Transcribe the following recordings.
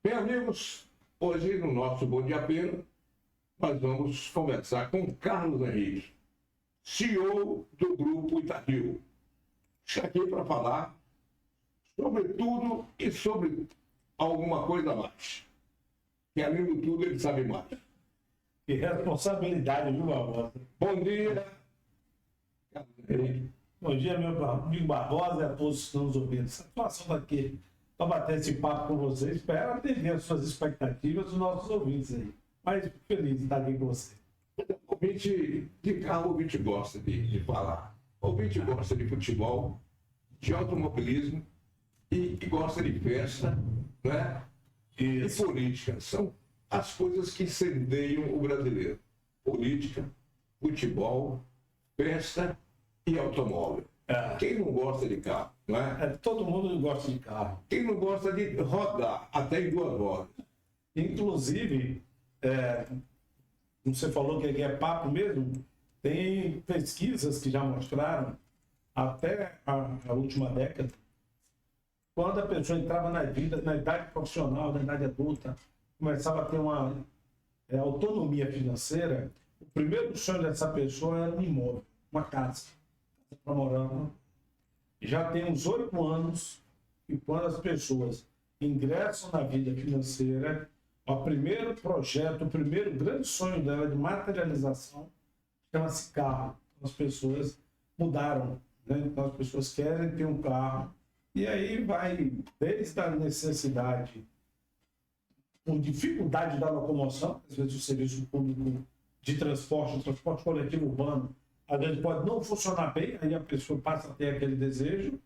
Bem, amigos, hoje no nosso Bom Dia Pena, nós vamos conversar com Carlos Henrique, CEO do Grupo Itaquil. Está aqui para falar sobre tudo e sobre alguma coisa a mais. Que além de tudo ele sabe mais. Que responsabilidade, viu, Barbosa? Bom dia, Carlos Henrique. Bom dia, meu amigo Barbosa e a todos que estão nos ouvindo. Satisfação daqui para bater esse papo com vocês. Espero atender as suas expectativas dos nossos ouvintes aí. Mas fico feliz de estar aqui com você. O ouvinte de carro, o ouvinte gosta de falar. O ouvinte gosta de futebol, de automobilismo e gosta de festa, né? E política. São as coisas que incendeiam o brasileiro. Política, futebol, festa e automóvel. Quem não gosta de carro, não é? Todo mundo gosta de carro. Quem não gosta de rodar, até em duas rodas. Inclusive, como você falou que aqui é papo mesmo, tem pesquisas que já mostraram, até a última década, quando a pessoa entrava na idade profissional, na idade adulta, começava a ter uma autonomia financeira, o primeiro sonho dessa pessoa era um imóvel, uma casa para morar. Já tem uns 8 anos que quando as pessoas ingressam na vida financeira, o primeiro projeto, o primeiro grande sonho dela de materialização chama-se carro. As pessoas mudaram, né? Então as pessoas querem ter um carro. E aí vai desde a necessidade, com dificuldade da locomoção, às vezes o serviço público de transporte, o transporte coletivo urbano, às vezes pode não funcionar bem, aí a pessoa passa a ter aquele desejo,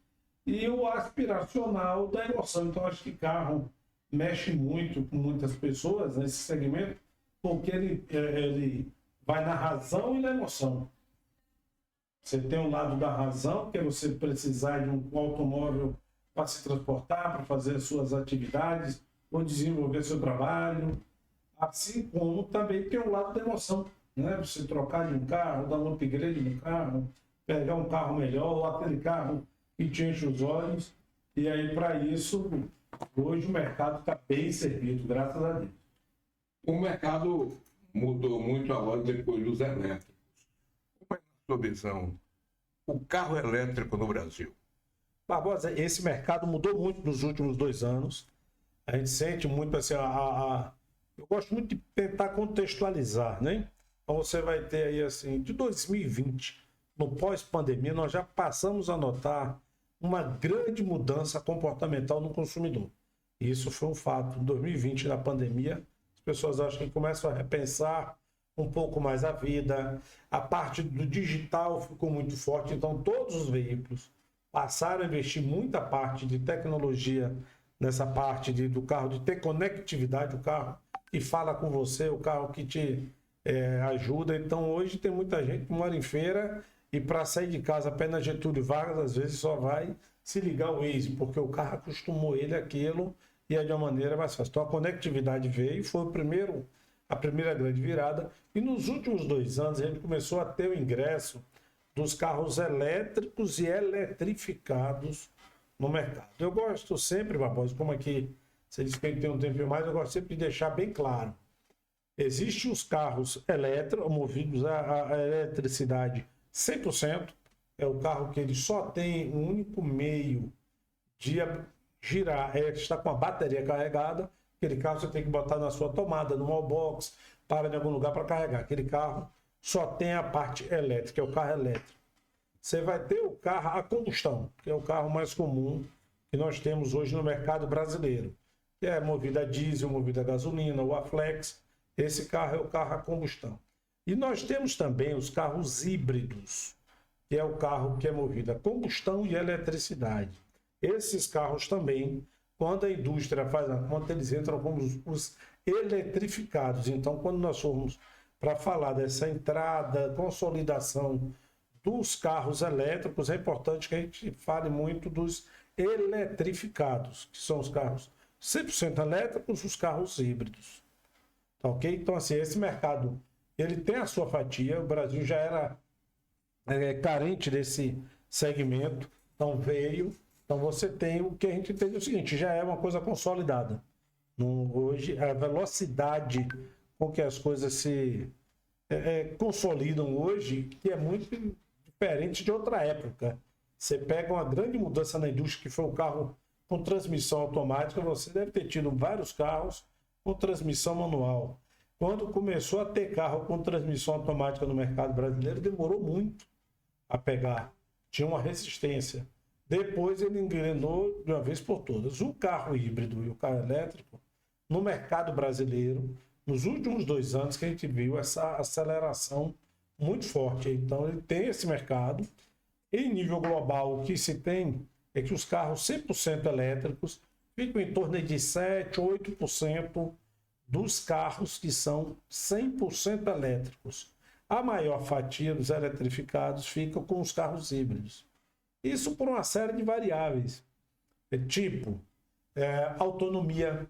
e o aspiracional da emoção. Então acho que carro mexe muito com muitas pessoas nesse segmento, porque ele vai na razão e na emoção. Você tem um lado da razão, que é você precisar de um automóvel para se transportar, para fazer as suas atividades, ou desenvolver seu trabalho, assim como também tem um lado da emoção, né? Você trocar de um carro, dar um upgrade no carro, pegar um carro melhor, ou aquele carro que te enche os olhos, e aí para isso, hoje o mercado está bem servido, graças a Deus. O mercado mudou muito agora depois dos elétricos. Como é a sua visão? O carro elétrico no Brasil? Barbosa, esse mercado mudou muito nos últimos 2 anos. A gente sente muito assim, eu gosto muito de tentar contextualizar, né? Então você vai ter aí assim, de 2020, no pós-pandemia, nós já passamos a notar uma grande mudança comportamental no consumidor. E isso foi um fato. Em 2020, na pandemia, as pessoas acham que começam a repensar um pouco mais a vida. A parte do digital ficou muito forte, então todos os veículos passaram a investir muita parte de tecnologia nessa parte do carro, de ter conectividade, o carro que fala com você, o carro que te ajuda. Então hoje tem muita gente que mora em feira e para sair de casa apenas Getúlio Vargas, às vezes só vai se ligar ao Waze, porque o carro acostumou ele àquilo e é de uma maneira mais fácil. Então a conectividade veio, foi a primeira grande virada, e nos últimos 2 anos a gente começou a ter o ingresso dos carros elétricos e eletrificados no mercado. Eu gosto sempre, Barbosa, como aqui você disse que tem um tempo mais, eu gosto sempre de deixar bem claro. Existem os carros elétricos, movidos a eletricidade 100%, é o carro que ele só tem um único meio de girar, está com a bateria carregada. Aquele carro você tem que botar na sua tomada, no wallbox, para em algum lugar para carregar. Aquele carro só tem a parte elétrica, é o carro elétrico. Você vai ter o carro a combustão, que é o carro mais comum que nós temos hoje no mercado brasileiro, que é movido a diesel, movido a gasolina, o A-Flex. Esse carro é o carro a combustão. E nós temos também os carros híbridos, que é o carro que é movido a combustão e eletricidade. Esses carros também, quando a indústria faz a conta, eles entram como os eletrificados. Então, quando nós formos para falar dessa entrada, consolidação dos carros elétricos, é importante que a gente fale muito dos eletrificados, que são os carros 100% elétricos, os carros híbridos. Tá ok? Então, assim, esse mercado, ele tem a sua fatia. O Brasil já era carente desse segmento, então veio. Então você tem o que a gente entende é o seguinte, já é uma coisa consolidada. Hoje, a velocidade com que as coisas se consolidam hoje, que é muito diferente de outra época. Você pega uma grande mudança na indústria, que foi o carro com transmissão automática, você deve ter tido vários carros com transmissão manual. Quando começou a ter carro com transmissão automática no mercado brasileiro, demorou muito a pegar. Tinha uma resistência. Depois ele engrenou de uma vez por todas. O carro híbrido e o carro elétrico, no mercado brasileiro, nos últimos 2 anos que a gente viu essa aceleração muito forte. Então ele tem esse mercado. Em nível global, o que se tem é que os carros 100% elétricos ficam em torno de 7, 8% dos carros que são 100% elétricos. A maior fatia dos eletrificados fica com os carros híbridos. Isso por uma série de variáveis, tipo autonomia.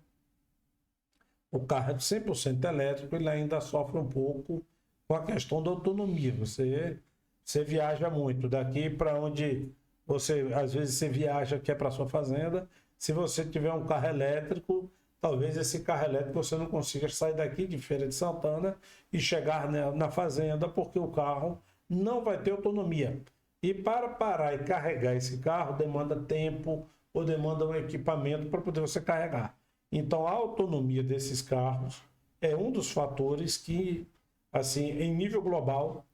O carro de 100% elétrico ele ainda sofre um pouco com a questão da autonomia. Você viaja muito daqui para onde você, às vezes, você viaja que é para sua fazenda. Se você tiver um carro elétrico, talvez esse carro elétrico você não consiga sair daqui de Feira de Santana e chegar na fazenda, porque o carro não vai ter autonomia. E para parar e carregar esse carro demanda tempo ou demanda um equipamento para poder você carregar. Então a autonomia desses carros é um dos fatores que, assim, em nível global,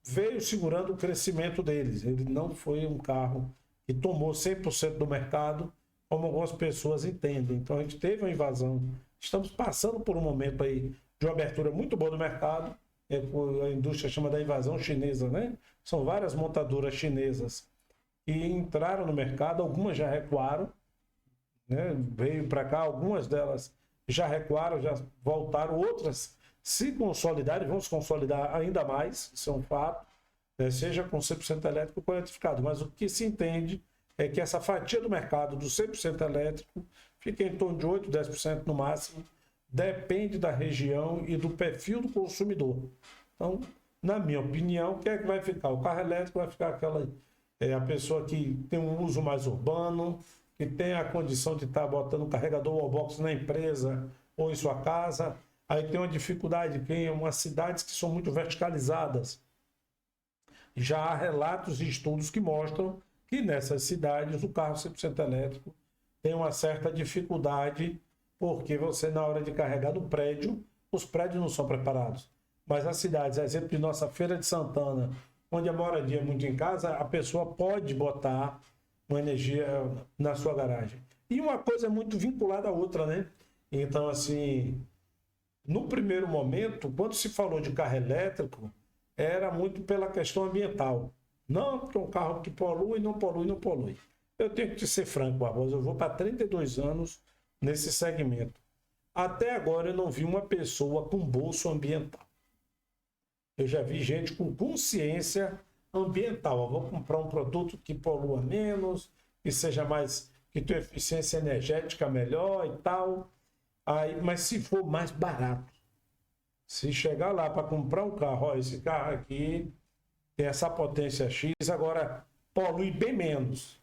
veio segurando o crescimento deles. Ele não foi um carro que tomou 100% do mercado, como algumas pessoas entendem. Então a gente teve uma invasão. Estamos passando por um momento aí de uma abertura muito boa do mercado. A indústria chama da invasão chinesa, né? São várias montadoras chinesas que entraram no mercado, algumas já recuaram, né? Veio para cá, algumas delas já recuaram, já voltaram, outras se consolidaram e vão se consolidar ainda mais, isso é um fato, né? Seja com 100% elétrico ou com eletrificado. Mas o que se entende é que essa fatia do mercado do 100% elétrico fica em torno de 8, 10% no máximo, depende da região e do perfil do consumidor. Então, na minha opinião, o que é que vai ficar? O carro elétrico vai ficar a pessoa que tem um uso mais urbano, que tem a condição de estar botando um carregador wallbox na empresa ou em sua casa. Aí tem uma dificuldade, tem umas cidades que são muito verticalizadas. Já há relatos e estudos que mostram que nessas cidades o carro 100% elétrico tem uma certa dificuldade, porque você, na hora de carregar no prédio, os prédios não são preparados. Mas as cidades, exemplo de nossa Feira de Santana, onde a moradia é muito em casa, a pessoa pode botar uma energia na sua garagem. E uma coisa é muito vinculada à outra, né? Então, assim, no primeiro momento, quando se falou de carro elétrico, era muito pela questão ambiental. Não, porque é um carro que polui, não polui, não polui. Eu tenho que te ser franco, Barbosa, eu vou para 32 anos nesse segmento. Até agora eu não vi uma pessoa com bolso ambiental. Eu já vi gente com consciência ambiental. Eu vou comprar um produto que polua menos, que seja mais, que tenha eficiência energética melhor e tal. Aí, mas se for mais barato, se chegar lá para comprar um carro, ó, esse carro aqui tem essa potência X, agora polui bem menos.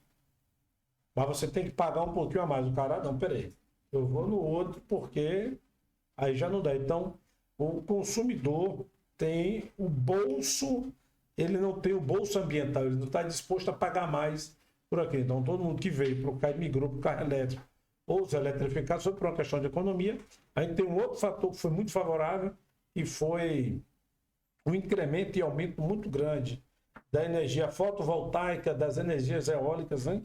Mas você tem que pagar um pouquinho a mais. O cara, não, peraí, eu vou no outro porque aí já não dá. Então, o consumidor tem o bolso, ele não tem o bolso ambiental, ele não está disposto a pagar mais por aqui. Então, todo mundo que veio para o carro, migrou para o carro elétrico ou os eletrificados, foi por uma questão de economia. A gente tem um outro fator que foi muito favorável, e foi um incremento e aumento muito grande da energia fotovoltaica, das energias eólicas, né?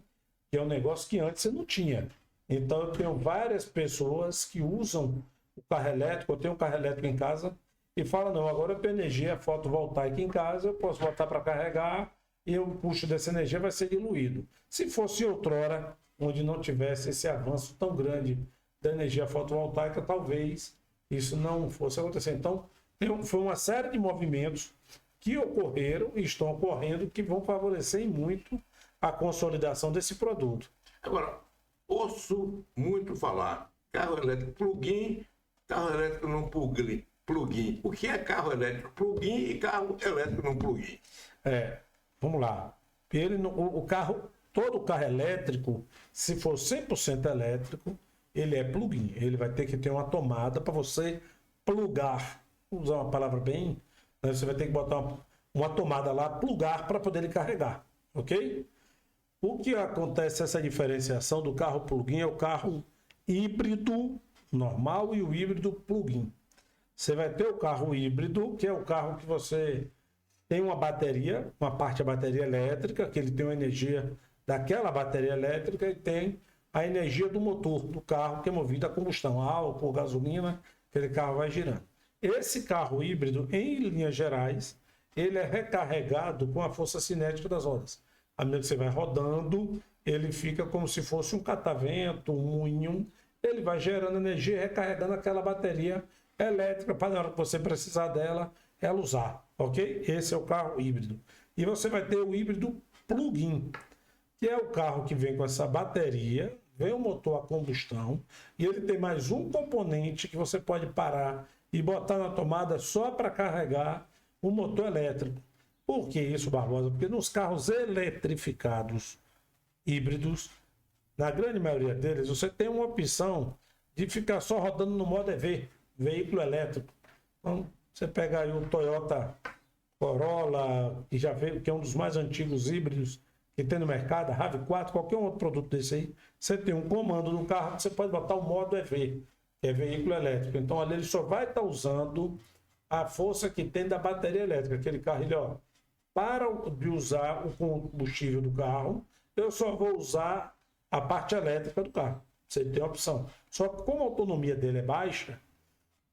Que é um negócio que antes você não tinha. Então, eu tenho várias pessoas que usam o carro elétrico, eu tenho um carro elétrico em casa, e falam, não, agora eu tenho energia fotovoltaica em casa, eu posso botar para carregar, e o custo dessa energia vai ser diluído. Se fosse outrora, onde não tivesse esse avanço tão grande da energia fotovoltaica, talvez isso não fosse acontecer. Então, foi uma série de movimentos que ocorreram e estão ocorrendo que vão favorecer muito a consolidação desse produto. Agora, ouço muito falar carro elétrico plug-in, carro elétrico não plug-in. O que é carro elétrico plug-in e carro elétrico não plug-in? Vamos lá. Todo carro elétrico, se for 100% elétrico, ele é plug-in. Ele vai ter que ter uma tomada para você plugar. Vou usar uma palavra bem, né? Você vai ter que botar uma tomada lá, plugar para poder ele carregar, ok? O que acontece essa diferenciação do carro plug-in é o carro híbrido normal e o híbrido plug-in. Você vai ter o carro híbrido, que é o carro que você tem uma bateria, uma parte da bateria elétrica, que ele tem uma energia daquela bateria elétrica e tem a energia do motor do carro, que é movido a combustão, álcool, gasolina, aquele carro vai girando. Esse carro híbrido, em linhas gerais, ele é recarregado com a força cinética das rodas. À medida que você vai rodando, ele fica como se fosse um catavento, um moinho, ele vai gerando energia e recarregando aquela bateria elétrica para na hora que você precisar dela, ela usar, ok? Esse é o carro híbrido. E você vai ter o híbrido plug-in, que é o carro que vem com essa bateria, vem o motor a combustão, e ele tem mais um componente que você pode parar e botar na tomada só para carregar o motor elétrico. Por que isso, Barbosa? Porque nos carros eletrificados híbridos, na grande maioria deles, você tem uma opção de ficar só rodando no modo EV, veículo elétrico. Então, você pega aí o Toyota Corolla, que já veio, que é um dos mais antigos híbridos que tem no mercado, a RAV4, qualquer outro produto desse aí, você tem um comando no carro que você pode botar o modo EV, que é veículo elétrico. Então, ali ele só vai estar usando a força que tem da bateria elétrica. Aquele carro, ele, ó, para de usar o combustível do carro, eu só vou usar a parte elétrica do carro. Você tem a opção. Só que como a autonomia dele é baixa,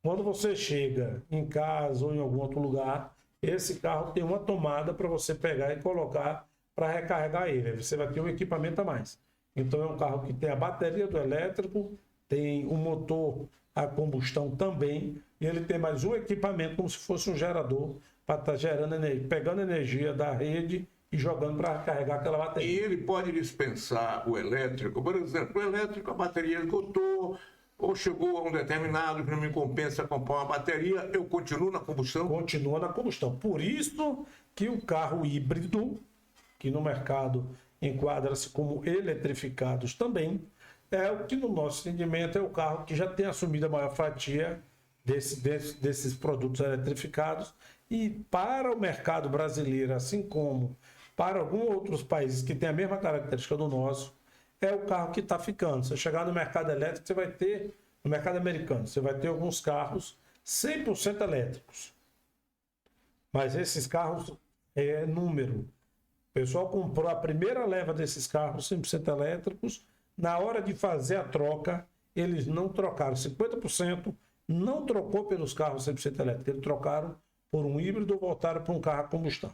quando você chega em casa ou em algum outro lugar, esse carro tem uma tomada para você pegar e colocar para recarregar ele. Aí você vai ter um equipamento a mais. Então é um carro que tem a bateria do elétrico, tem o motor a combustão também, e ele tem mais um equipamento como se fosse um gerador para estar gerando energia, pegando energia da rede e jogando para carregar aquela bateria. E ele pode dispensar o elétrico. Por exemplo, o elétrico, a bateria esgotou, ou chegou a um determinado que não me compensa comprar uma bateria, eu continuo na combustão? Continua na combustão. Por isso que o carro híbrido, que no mercado enquadra-se como eletrificados também, é o que no nosso entendimento é o carro que já tem assumido a maior fatia desses produtos eletrificados. E para o mercado brasileiro, assim como para alguns outros países que têm a mesma característica do nosso, é o carro que está ficando. Se chegar no mercado elétrico, você vai ter, no mercado americano, você vai ter alguns carros 100% elétricos. Mas esses carros é número. O pessoal comprou a primeira leva desses carros 100% elétricos. Na hora de fazer a troca, eles não trocaram. 50% não trocou pelos carros 100% elétricos. Eles trocaram por um híbrido ou voltaram para um carro a combustão.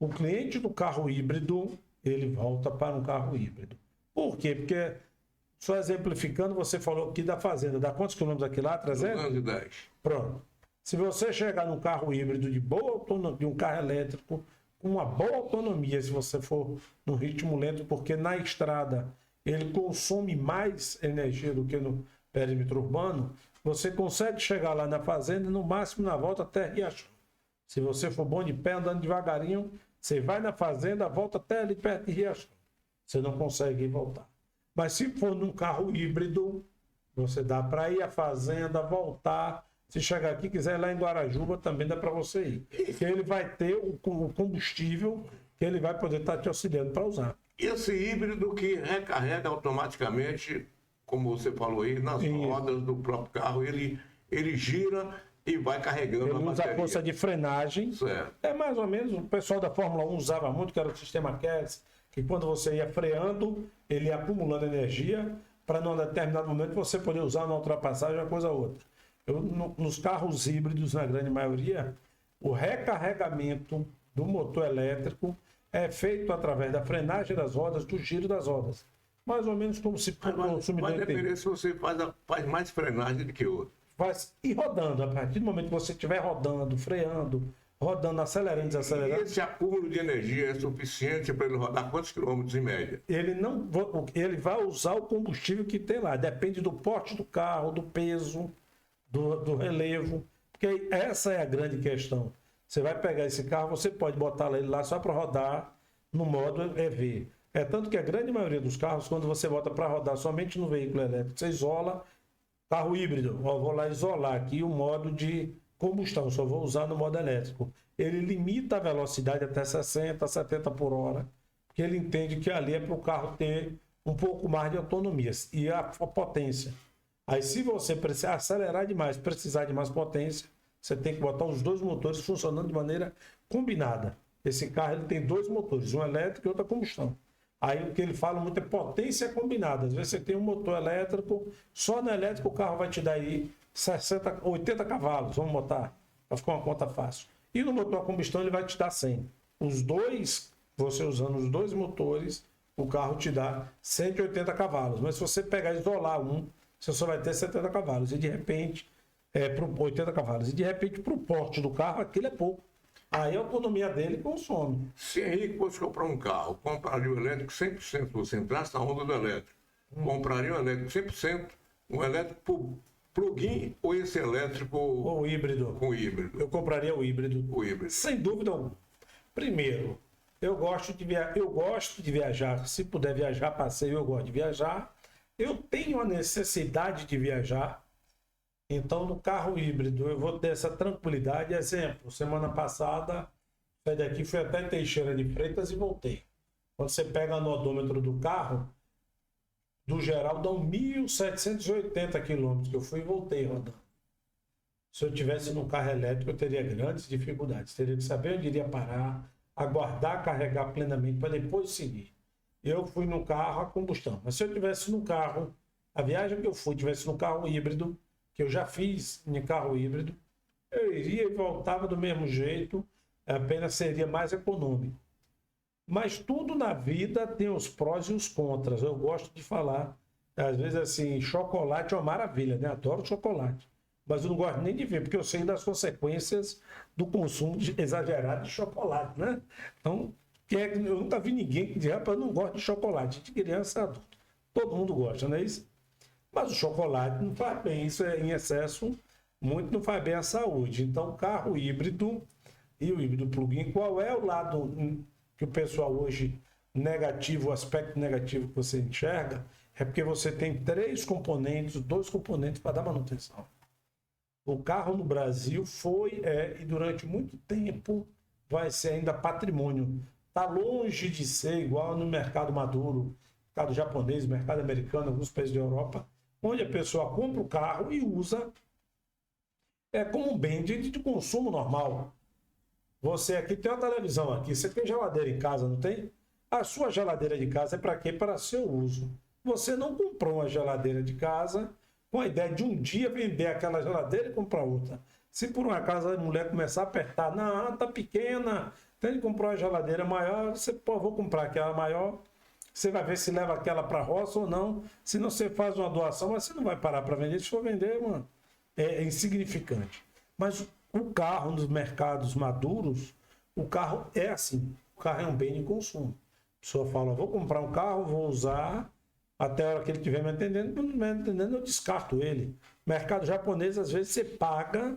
O cliente do carro híbrido, ele volta para um carro híbrido. Por quê? Porque, só exemplificando, você falou aqui da fazenda. Dá quantos quilômetros aqui lá? 300? 210. Pronto. Se você chegar num carro híbrido de boa autonomia, de um carro elétrico, com uma boa autonomia, se você for num ritmo lento, porque na estrada ele consome mais energia do que no perímetro urbano, você consegue chegar lá na fazenda, no máximo na volta até Riachão. Se você for bom de pé, andando devagarinho, você vai na fazenda, volta até ali perto de Riachão. Você não consegue voltar. Mas se for num carro híbrido, você dá para ir à fazenda, voltar. Se chegar aqui, quiser ir lá em Guarajuba, também dá para você ir. Porque ele vai ter o combustível que ele vai poder estar te auxiliando para usar. Esse híbrido que recarrega automaticamente, como você falou aí, nas rodas do próprio carro, ele gira e vai carregando ele a bateria. Usa a força de frenagem. Certo. É mais ou menos, o pessoal da Fórmula 1 usava muito, que era o sistema KERS, que quando você ia freando, ele ia acumulando energia para num determinado momento você poder usar na ultrapassagem uma coisa ou outra. Nos carros híbridos, na grande maioria, o recarregamento do motor elétrico é feito através da frenagem das rodas, do giro das rodas. Mais ou menos como se o consumidor vai depender se você faz mais frenagem do que outro. E rodando, a partir do momento que você estiver rodando, freando, rodando, acelerando, desacelerando. E esse acúmulo de energia é suficiente para ele rodar quantos quilômetros em média? Ele vai usar o combustível que tem lá. Depende do porte do carro, do peso, do relevo. Porque essa é a grande questão. Você vai pegar esse carro, você pode botar ele lá só para rodar no modo EV. É tanto que a grande maioria dos carros, quando você bota para rodar somente no veículo elétrico, você isola. Carro híbrido, eu vou lá isolar aqui o modo de combustão, só vou usar no modo elétrico. Ele limita a velocidade até 60, 70 por hora, porque ele entende que ali é para o carro ter um pouco mais de autonomia e a potência. Aí se você precisar acelerar demais, precisar de mais potência, você tem que botar os dois motores funcionando de maneira combinada. Esse carro ele tem dois motores, um elétrico e outro a combustão. Aí o que ele fala muito é potência combinada. Às vezes você tem um motor elétrico, só no elétrico o carro vai te dar aí 60, 80 cavalos, vamos botar, para ficar uma conta fácil. E no motor a combustão ele vai te dar 100. Os dois, você usando os dois motores, o carro te dá 180 cavalos. Mas se você pegar e isolar um, você só vai ter 70 cavalos. E de repente, para 80 cavalos. E de repente, para o porte do carro, aquilo é pouco. Aí a autonomia dele consome. Se Henrique fosse comprar um carro, compraria o elétrico 100%, se você entrasse na onda do elétrico. Compraria um elétrico 100%, um elétrico plug-in ou esse elétrico Ou híbrido. com híbrido? Eu compraria o híbrido. O híbrido. Sem dúvida alguma. Primeiro, eu gosto de viajar. Se puder viajar, passeio, eu gosto de viajar. Eu tenho a necessidade de viajar. Então, no carro híbrido, eu vou ter essa tranquilidade. Exemplo, semana passada, saí daqui, fui até Teixeira de Freitas e voltei. Quando você pega no odômetro do carro, do geral, dão 1.780 quilômetros, que eu fui e voltei rodando. Se eu tivesse no carro elétrico, eu teria grandes dificuldades. Teria que saber onde iria parar, aguardar carregar plenamente para depois seguir. Eu fui no carro a combustão. Mas se eu tivesse no carro, a viagem que eu fui, tivesse no carro híbrido, que eu já fiz em carro híbrido, eu iria e voltava do mesmo jeito, apenas seria mais econômico. Mas tudo na vida tem os prós e os contras. Eu gosto de falar, às vezes assim, chocolate é uma maravilha, né? Adoro chocolate. Mas eu não gosto nem de ver, porque eu sei das consequências do consumo exagerado de chocolate, né? Então, eu nunca vi ninguém que diz, rapaz, eu não gosto de chocolate, de criança e adulto. Todo mundo gosta, não é isso? Mas o chocolate não faz bem, isso é em excesso, muito não faz bem à saúde. Então, carro híbrido e o híbrido plug-in, qual é o lado que o pessoal hoje negativo, o aspecto negativo que você enxerga? É porque você tem dois componentes para dar manutenção. O carro no Brasil foi, e durante muito tempo vai ser ainda patrimônio. Está longe de ser igual no mercado maduro, mercado japonês, mercado americano, alguns países da Europa, onde a pessoa compra o carro e usa como um bem de consumo normal. Você aqui tem uma televisão aqui, você tem geladeira em casa, não tem? A sua geladeira de casa é para quê? Para seu uso. Você não comprou uma geladeira de casa com a ideia de um dia vender aquela geladeira e comprar outra. Se por um acaso a mulher começar a apertar, não, tá pequena, tem que comprar uma geladeira maior, você, vou comprar aquela maior. Você vai ver se leva aquela para a roça ou não. Se não, você faz uma doação, mas você não vai parar para vender. Se for vender, mano, é insignificante. Mas o carro nos mercados maduros, o carro é assim. O carro é um bem de consumo. A pessoa fala, vou comprar um carro, vou usar, até a hora que ele estiver me atendendo. Não me atendendo, eu descarto ele. Mercado japonês, às vezes, você paga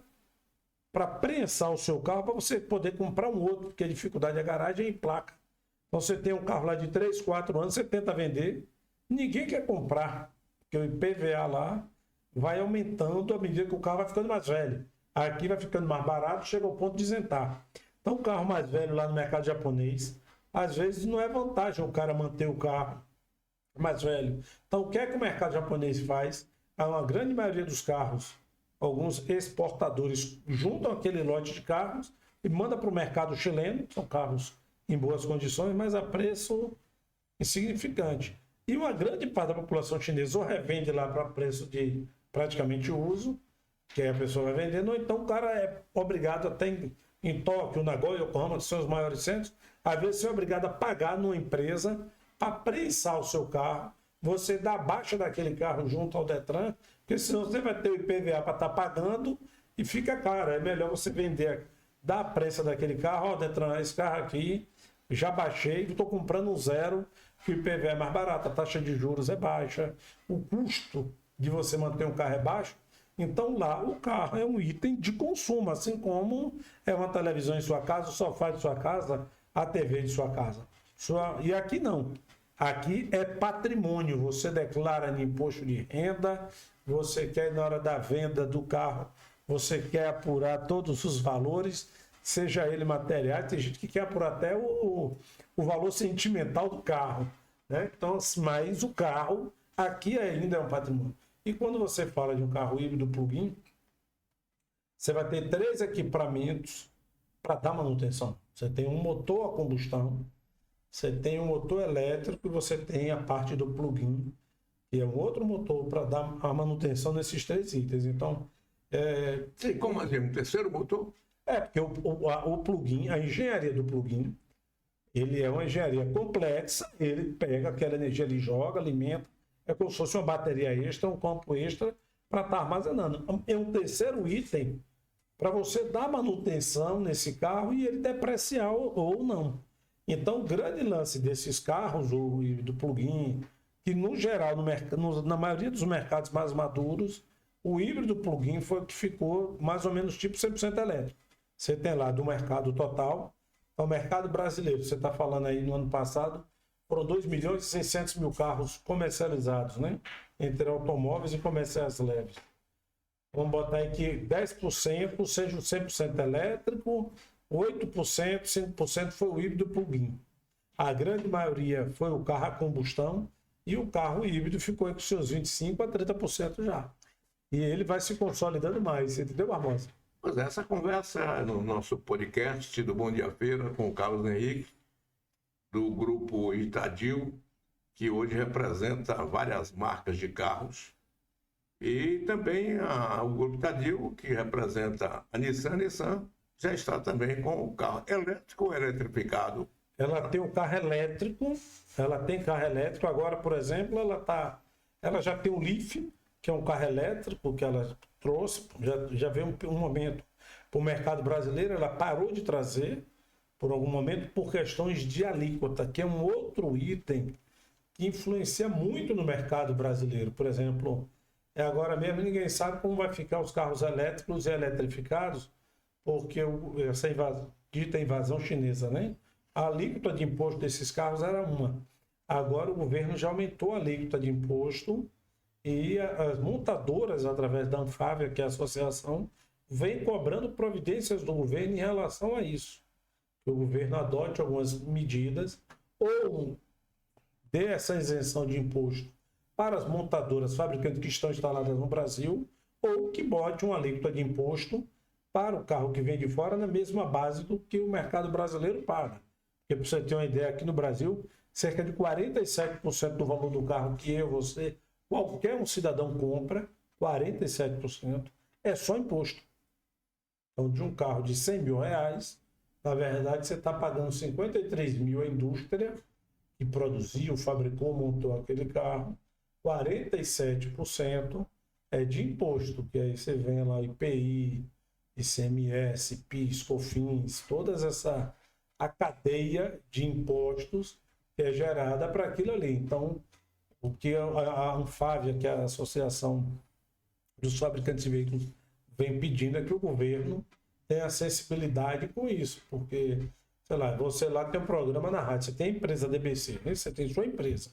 para prensar o seu carro para você poder comprar um outro, porque a dificuldade da garagem é em placa. Então você tem um carro lá de 3, 4 anos, você tenta vender, ninguém quer comprar, porque o IPVA lá vai aumentando à medida que o carro vai ficando mais velho. Aqui vai ficando mais barato, chega ao ponto de isentar. Então o carro mais velho lá no mercado japonês, às vezes não é vantagem o cara manter o carro mais velho. Então o que é que o mercado japonês faz? A grande maioria dos carros, alguns exportadores juntam aquele lote de carros e manda para o mercado chileno, são carros em boas condições, mas a preço insignificante. E uma grande parte da população chinesa ou revende lá para preço de praticamente uso, que a pessoa vai vendendo, ou então o cara é obrigado até em Tóquio, Nagoya, Yokohama, que são os maiores centros, às vezes você é obrigado a pagar numa empresa para prensar o seu carro, você dá baixa daquele carro junto ao Detran, porque senão você vai ter o IPVA para estar pagando e fica caro. É melhor você vender, dar a prensa daquele carro, ó, Detran, esse carro aqui, já baixei, estou comprando um zero, que o IPVA é mais barato, a taxa de juros é baixa, o custo de você manter um carro é baixo. Então lá o carro é um item de consumo, assim como é uma televisão em sua casa, o sofá de sua casa, a TV de sua casa. E aqui não. Aqui é patrimônio, você declara no imposto de renda, você quer na hora da venda do carro, você quer apurar todos os valores, seja ele material, tem gente que quer apurar até o valor sentimental do carro, né? Então, mas o carro aqui ainda é um patrimônio. E quando você fala de um carro híbrido plug-in, você vai ter 3 equipamentos para dar manutenção. Você tem um motor a combustão, você tem um motor elétrico e você tem a parte do plug-in, que é um outro motor para dar a manutenção nesses 3 itens. Então, Sim, como assim? Um terceiro motor? porque o plug-in, a engenharia do plug-in, ele é uma engenharia complexa, ele pega aquela energia, ele joga, alimenta, é como se fosse uma bateria extra, um campo extra para estar armazenando. É um terceiro item para você dar manutenção nesse carro e ele depreciar ou não. Então, o grande lance desses carros, do plug-in, que no geral, na maioria dos mercados mais maduros, o híbrido plug-in foi o que ficou mais ou menos tipo 100% elétrico. Você tem lá do mercado total, o mercado brasileiro, você está falando aí no ano passado, foram 2.600.000 carros comercializados, né? Entre automóveis e comerciais leves. Vamos botar aí que 10% seja o 100% elétrico, 8%, 5% foi o híbrido plug-in. A grande maioria foi o carro a combustão e o carro híbrido ficou aí com seus 25% a 30% já. E ele vai se consolidando mais, entendeu, Barbosa? Pois é, essa conversa é no nosso podcast do Bom Dia Feira com o Carlos Henrique, do grupo Itadil, que hoje representa várias marcas de carros. E também o grupo Itadil, que representa a Nissan já está também com o carro elétrico ou eletrificado. Ela tem o carro elétrico, agora, por exemplo, ela já tem o Leaf, que é um carro elétrico que ela trouxe, já veio um momento para o mercado brasileiro, ela parou de trazer, por algum momento, por questões de alíquota, que é um outro item que influencia muito no mercado brasileiro. Por exemplo, agora mesmo ninguém sabe como vai ficar os carros elétricos e eletrificados, porque essa dita invasão chinesa, né? A alíquota de imposto desses carros era uma. Agora o governo já aumentou a alíquota de imposto e as montadoras, através da Anfávia, que é a associação, vem cobrando providências do governo em relação a isso. Que o governo adote algumas medidas ou dê essa isenção de imposto para as montadoras, fabricantes que estão instaladas no Brasil, ou que bote uma alíquota de imposto para o carro que vem de fora na mesma base do que o mercado brasileiro paga. Porque, para você ter uma ideia, aqui no Brasil, cerca de 47% do valor do carro que você, qualquer um cidadão compra, 47%, é só imposto. Então, de um carro de 100 mil reais, na verdade, você está pagando 53 mil à indústria que produziu, fabricou, montou aquele carro, 47% é de imposto, que aí você vem lá IPI, ICMS, PIS, COFINS, toda a cadeia de impostos que é gerada para aquilo ali. Então, o que a Anfávia, que é a Associação dos Fabricantes de Veículos, vem pedindo é que o governo tenha sensibilidade com isso, porque, sei lá, você lá tem um programa na rádio, você tem a empresa DBC, né? Você tem sua empresa.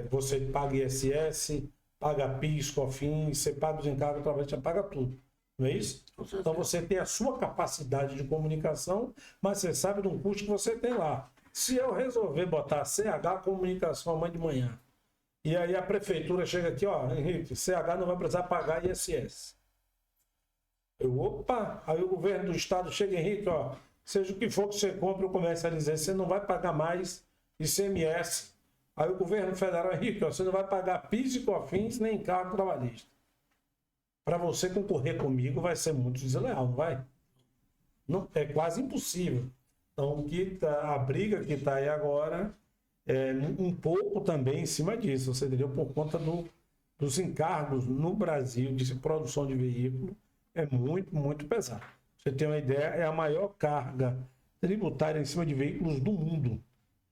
Você paga ISS, paga PIS, COFINS, você paga os encargos, você paga tudo. Não é isso? Então você tem a sua capacidade de comunicação, mas você sabe de um custo que você tem lá. Se eu resolver botar CH Comunicação amanhã de manhã, e aí a prefeitura chega aqui, ó, Henrique, CH não vai precisar pagar ISS. Opa! Aí o governo do estado chega, Henrique, ó, seja o que for que você compre ou comercialize, você não vai pagar mais ICMS. Aí o governo federal, Henrique, ó, você não vai pagar PIS e COFINS nem encargo trabalhista. Para você concorrer comigo vai ser muito desleal, não vai? Não, é quase impossível. Então, a briga que está aí agora é um pouco também em cima disso, você entendeu? Por conta dos encargos no Brasil de produção de veículo, é muito, muito pesado. Você tem uma ideia, é a maior carga tributária em cima de veículos do mundo.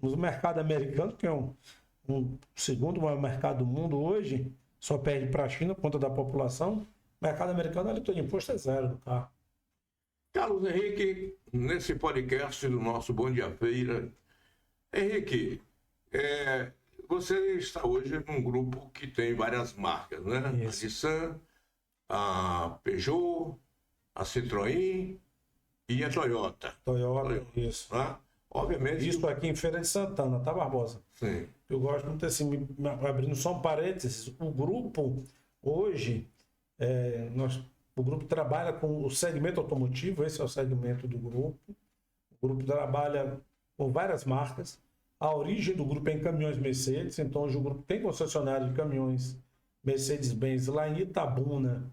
No mercado americano, que é um segundo maior mercado do mundo hoje, só perde para a China por conta da população. O mercado americano, a alíquota de imposto é zero do carro. Carlos Henrique, nesse podcast do nosso Bom Dia Feira, Henrique, Você está hoje num grupo que tem várias marcas, né? Isso. A Nissan, a Peugeot, a Citroën e a Toyota. Toyota, isso. Né? Obviamente. Isso aqui em Feira de Santana, tá, Barbosa? Sim. Eu gosto muito assim, abrindo só um parênteses, o grupo hoje, o grupo trabalha com o segmento automotivo, esse é o segmento do grupo. O grupo trabalha com várias marcas. A origem do grupo é em caminhões Mercedes, então hoje o grupo tem concessionário de caminhões Mercedes-Benz lá em Itabuna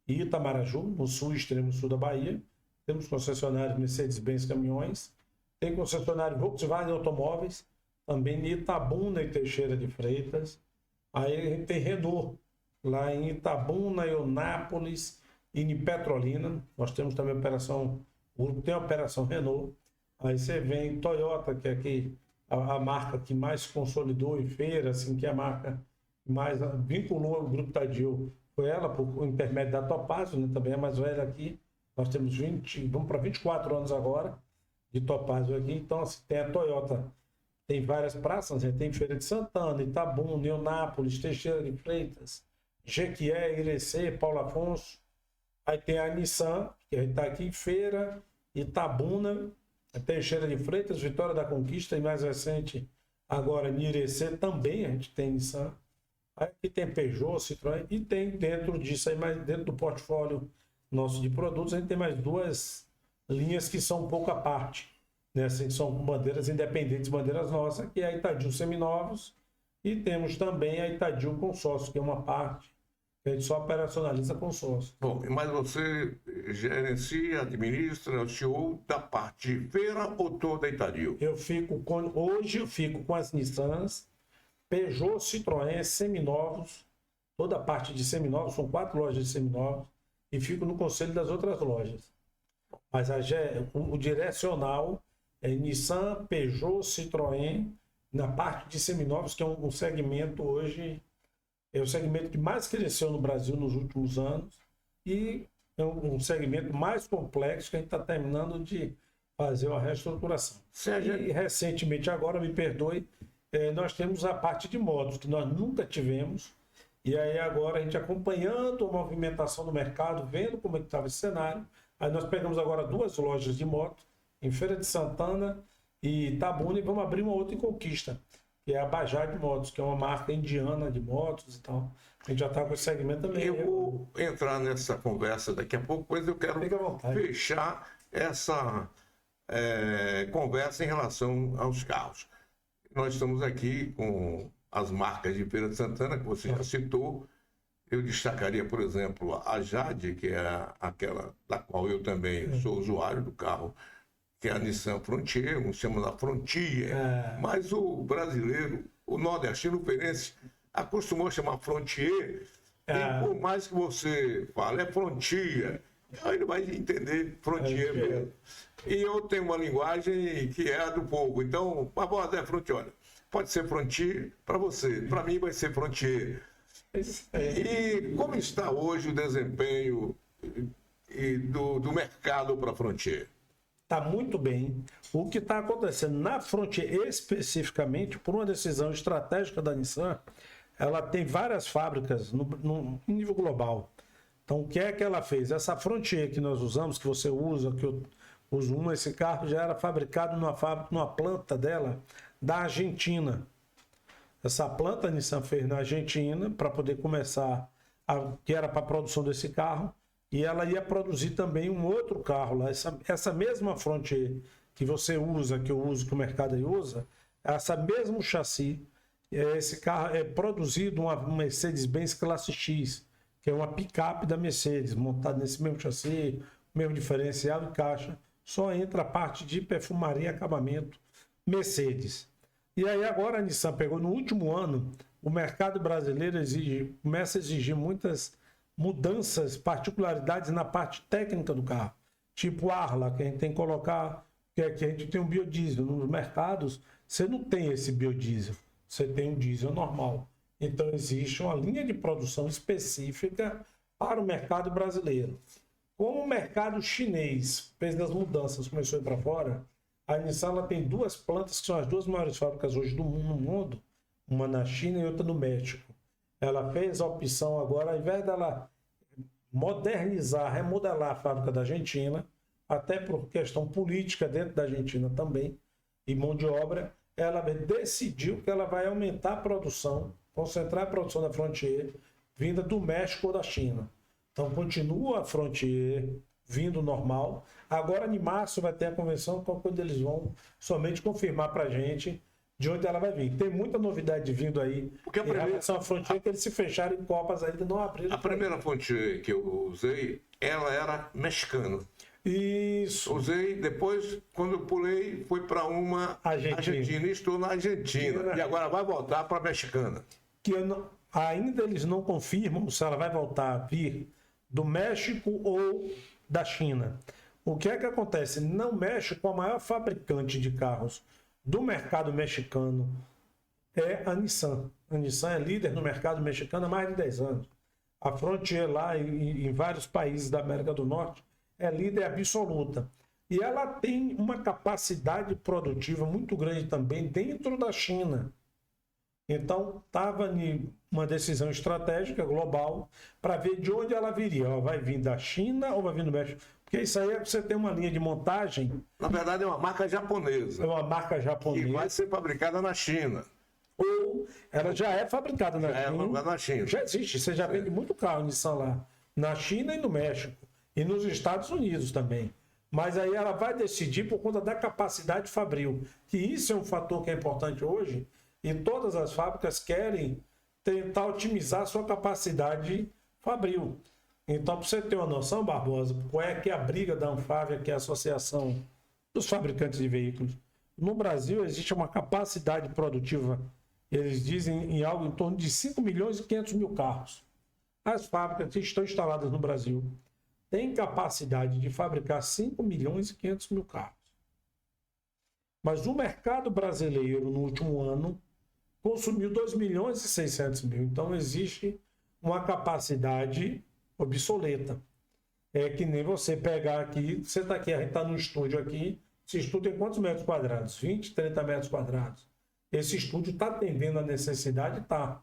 e Itamaraju, no sul, extremo sul da Bahia. Temos concessionários Mercedes-Benz caminhões. Tem concessionário Volkswagen Automóveis, também em Itabuna e Teixeira de Freitas. Aí a gente tem Renault, lá em Itabuna, Eunápolis e em Petrolina. Nós temos também o grupo tem a operação Renault. Aí você vem Toyota, que é aqui a marca que mais consolidou em feira, assim, que é a marca que mais vinculou o grupo Tadil. Foi ela, por intermédio da Topazio, né? Também é mais velha aqui. Nós temos vamos para 24 anos agora de Topazio aqui. Então, assim, tem a Toyota, tem várias praças, né? Tem Feira de Santana, Itabuna, Eunápolis, Teixeira de Freitas, Jequié, Irecê, Paulo Afonso. Aí tem a Nissan, que a gente está aqui em Feira, Itabuna, Teixeira de Freitas, Vitória da Conquista e mais recente, agora em Irecê também a gente tem Nissan. Aqui tem Peugeot, Citroën e tem dentro disso aí, mais dentro do portfólio nosso de produtos, a gente tem mais duas linhas que são um pouco à parte, né? Assim, são bandeiras independentes, bandeiras nossas, que é a Itadil Seminovos e temos também a Itadil Consórcio, que é uma parte que a gente só operacionaliza consórcio. Bom, mas você gerencia, administra, é o CEO da parte de feira ou toda a Itadil? Hoje eu fico com as Nissans, Peugeot, Citroën, seminovos, toda a parte de seminovos, são 4 lojas de seminovos, e fico no conselho das outras lojas. Mas o direcional é Nissan, Peugeot, Citroën, na parte de seminovos, que é um segmento hoje, é o segmento que mais cresceu no Brasil nos últimos anos, e é um segmento mais complexo que a gente está terminando de fazer uma reestruturação. E recentemente, agora, me perdoe, nós temos a parte de motos, que nós nunca tivemos, e aí agora a gente acompanhando a movimentação do mercado, vendo como é que estava esse cenário, aí nós pegamos agora 2 lojas de moto, em Feira de Santana e Itabuna, e vamos abrir uma outra em Conquista, que é a Bajaj Motos, que é uma marca indiana de motos e tal. A gente já está com esse segmento também. Eu vou entrar nessa conversa daqui a pouco, mas eu quero fechar essa conversa em relação aos carros. Nós estamos aqui com as marcas de Feira de Santana, que você já citou. Eu destacaria, por exemplo, a Jade, que é aquela da qual eu também sou usuário do carro, que é a Nissan Frontier, um chama da Frontier, mas o brasileiro, o nordestino, o feirense, acostumou a chamar Frontier, e por mais que você fale, é Frontier, ele vai entender Frontier mesmo. E eu tenho uma linguagem que é a do povo, então, Barbosa, Frontier, olha, pode ser Frontier para você, para mim vai ser Frontier. E como está hoje o desempenho do mercado para a Frontier? Está muito bem. O que está acontecendo na Frontier, especificamente, por uma decisão estratégica da Nissan, ela tem várias fábricas no nível global. Então, o que é que ela fez? Essa Frontier que nós usamos, que você usa, que eu uso esse carro já era fabricado numa planta dela da Argentina. Essa planta a Nissan fez na Argentina para poder começar, que era para a produção desse carro, e ela ia produzir também um outro carro lá. Essa mesma Frontier que você usa, que eu uso, que o mercado aí usa, essa mesmo chassi, esse carro é produzido uma Mercedes-Benz Classe X, que é uma picape da Mercedes, montada nesse mesmo chassi, mesmo diferencial e caixa. Só entra a parte de perfumaria e acabamento Mercedes. E aí agora a Nissan pegou no último ano, o mercado brasileiro começa a exigir muitas mudanças, particularidades na parte técnica do carro. Tipo Arla, que a gente tem que colocar, que a gente tem um biodiesel. Nos mercados, você não tem esse biodiesel, você tem um diesel normal. Então existe uma linha de produção específica para o mercado brasileiro. Como o mercado chinês fez as mudanças, começou a ir para fora, A Nissan ela tem duas plantas que são as duas maiores fábricas hoje do mundo, uma na China e outra no México. Ela fez a opção agora, ao invés dela modernizar, remodelar a fábrica da Argentina, até por questão política dentro da Argentina também, e mão de obra, ela decidiu que ela vai aumentar a produção, concentrar a produção da Frontier, vinda do México ou da China. Então continua a Frontier vindo normal. Agora em março vai ter a convenção, quando eles vão somente confirmar para a gente de onde ela vai vir. Tem muita novidade vindo aí. Porque a primeira Frontier que eles se fecharam em copas ainda não abriram. A primeira Frontier que eu usei, ela era mexicana. Isso. Usei, depois, quando eu pulei, foi para uma Argentina. Estou na Argentina. E agora vai voltar para a mexicana. Ainda eles não confirmam se ela vai voltar a vir do México ou da China. O que é que acontece? No México, a maior fabricante de carros do mercado mexicano é a Nissan. A Nissan é líder no mercado mexicano há mais de 10 anos. A Frontier lá em vários países da América do Norte é líder absoluta. E ela tem uma capacidade produtiva muito grande também dentro da China. Então, estava em uma decisão estratégica global para ver de onde ela viria. Ela vai vir da China ou vai vir do México? Porque isso aí é você tem uma linha de montagem. Na verdade, é uma marca japonesa. É uma marca japonesa. Que vai ser fabricada na China. Ou ela já é fabricada na China. É fabricada na China. Já existe. Você já vende muito carro Nissan lá. Na China e no México. E nos Estados Unidos também. Mas aí ela vai decidir por conta da capacidade fabril. Que isso é um fator que é importante hoje. E todas as fábricas querem tentar otimizar a sua capacidade fabril. Então, para você ter uma noção, Barbosa, qual é que é a briga da Anfávia, que é a Associação dos Fabricantes de Veículos? No Brasil, existe uma capacidade produtiva, eles dizem, em algo em torno de 5 milhões e 500 mil carros. As fábricas que estão instaladas no Brasil têm capacidade de fabricar 5 milhões e 500 mil carros. Mas o mercado brasileiro, no último ano, consumiu 2 milhões e 600 mil. Então, existe uma capacidade obsoleta. É que nem você pegar aqui, você está aqui, a gente está no estúdio aqui, esse estúdio tem quantos metros quadrados? 20, 30 metros quadrados. Esse estúdio está atendendo a necessidade? Tá.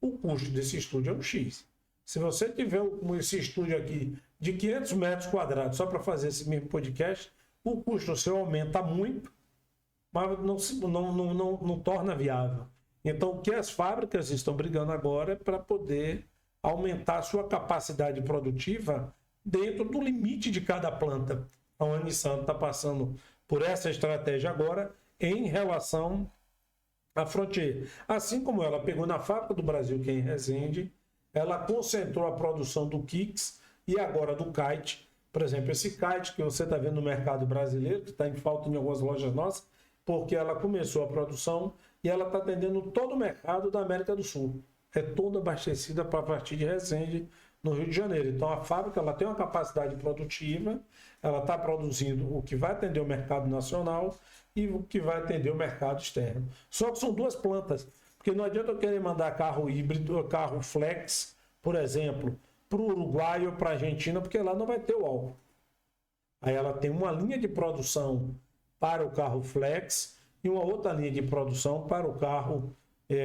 O custo desse estúdio é um X. Se você tiver esse estúdio aqui de 500 metros quadrados só para fazer esse mesmo podcast, o custo seu aumenta muito, mas não torna viável. Então, o que as fábricas estão brigando agora é para poder aumentar a sua capacidade produtiva dentro do limite de cada planta. A Nissan está passando por essa estratégia agora em relação à Frontier. Assim como ela pegou na fábrica do Brasil, que é em Resende, ela concentrou a produção do Kicks e agora do Kite. Por exemplo, esse Kite que você está vendo no mercado brasileiro, que está em falta em algumas lojas nossas, porque ela começou a produção e ela está atendendo todo o mercado da América do Sul. É toda abastecida para partir de Resende, no Rio de Janeiro. Então a fábrica ela tem uma capacidade produtiva, ela está produzindo o que vai atender o mercado nacional e o que vai atender o mercado externo. Só que são duas plantas, porque não adianta eu querer mandar carro híbrido, carro flex, por exemplo, para o Uruguai ou para a Argentina, porque lá não vai ter o álcool. Aí ela tem uma linha de produção para o carro flex e uma outra linha de produção para o carro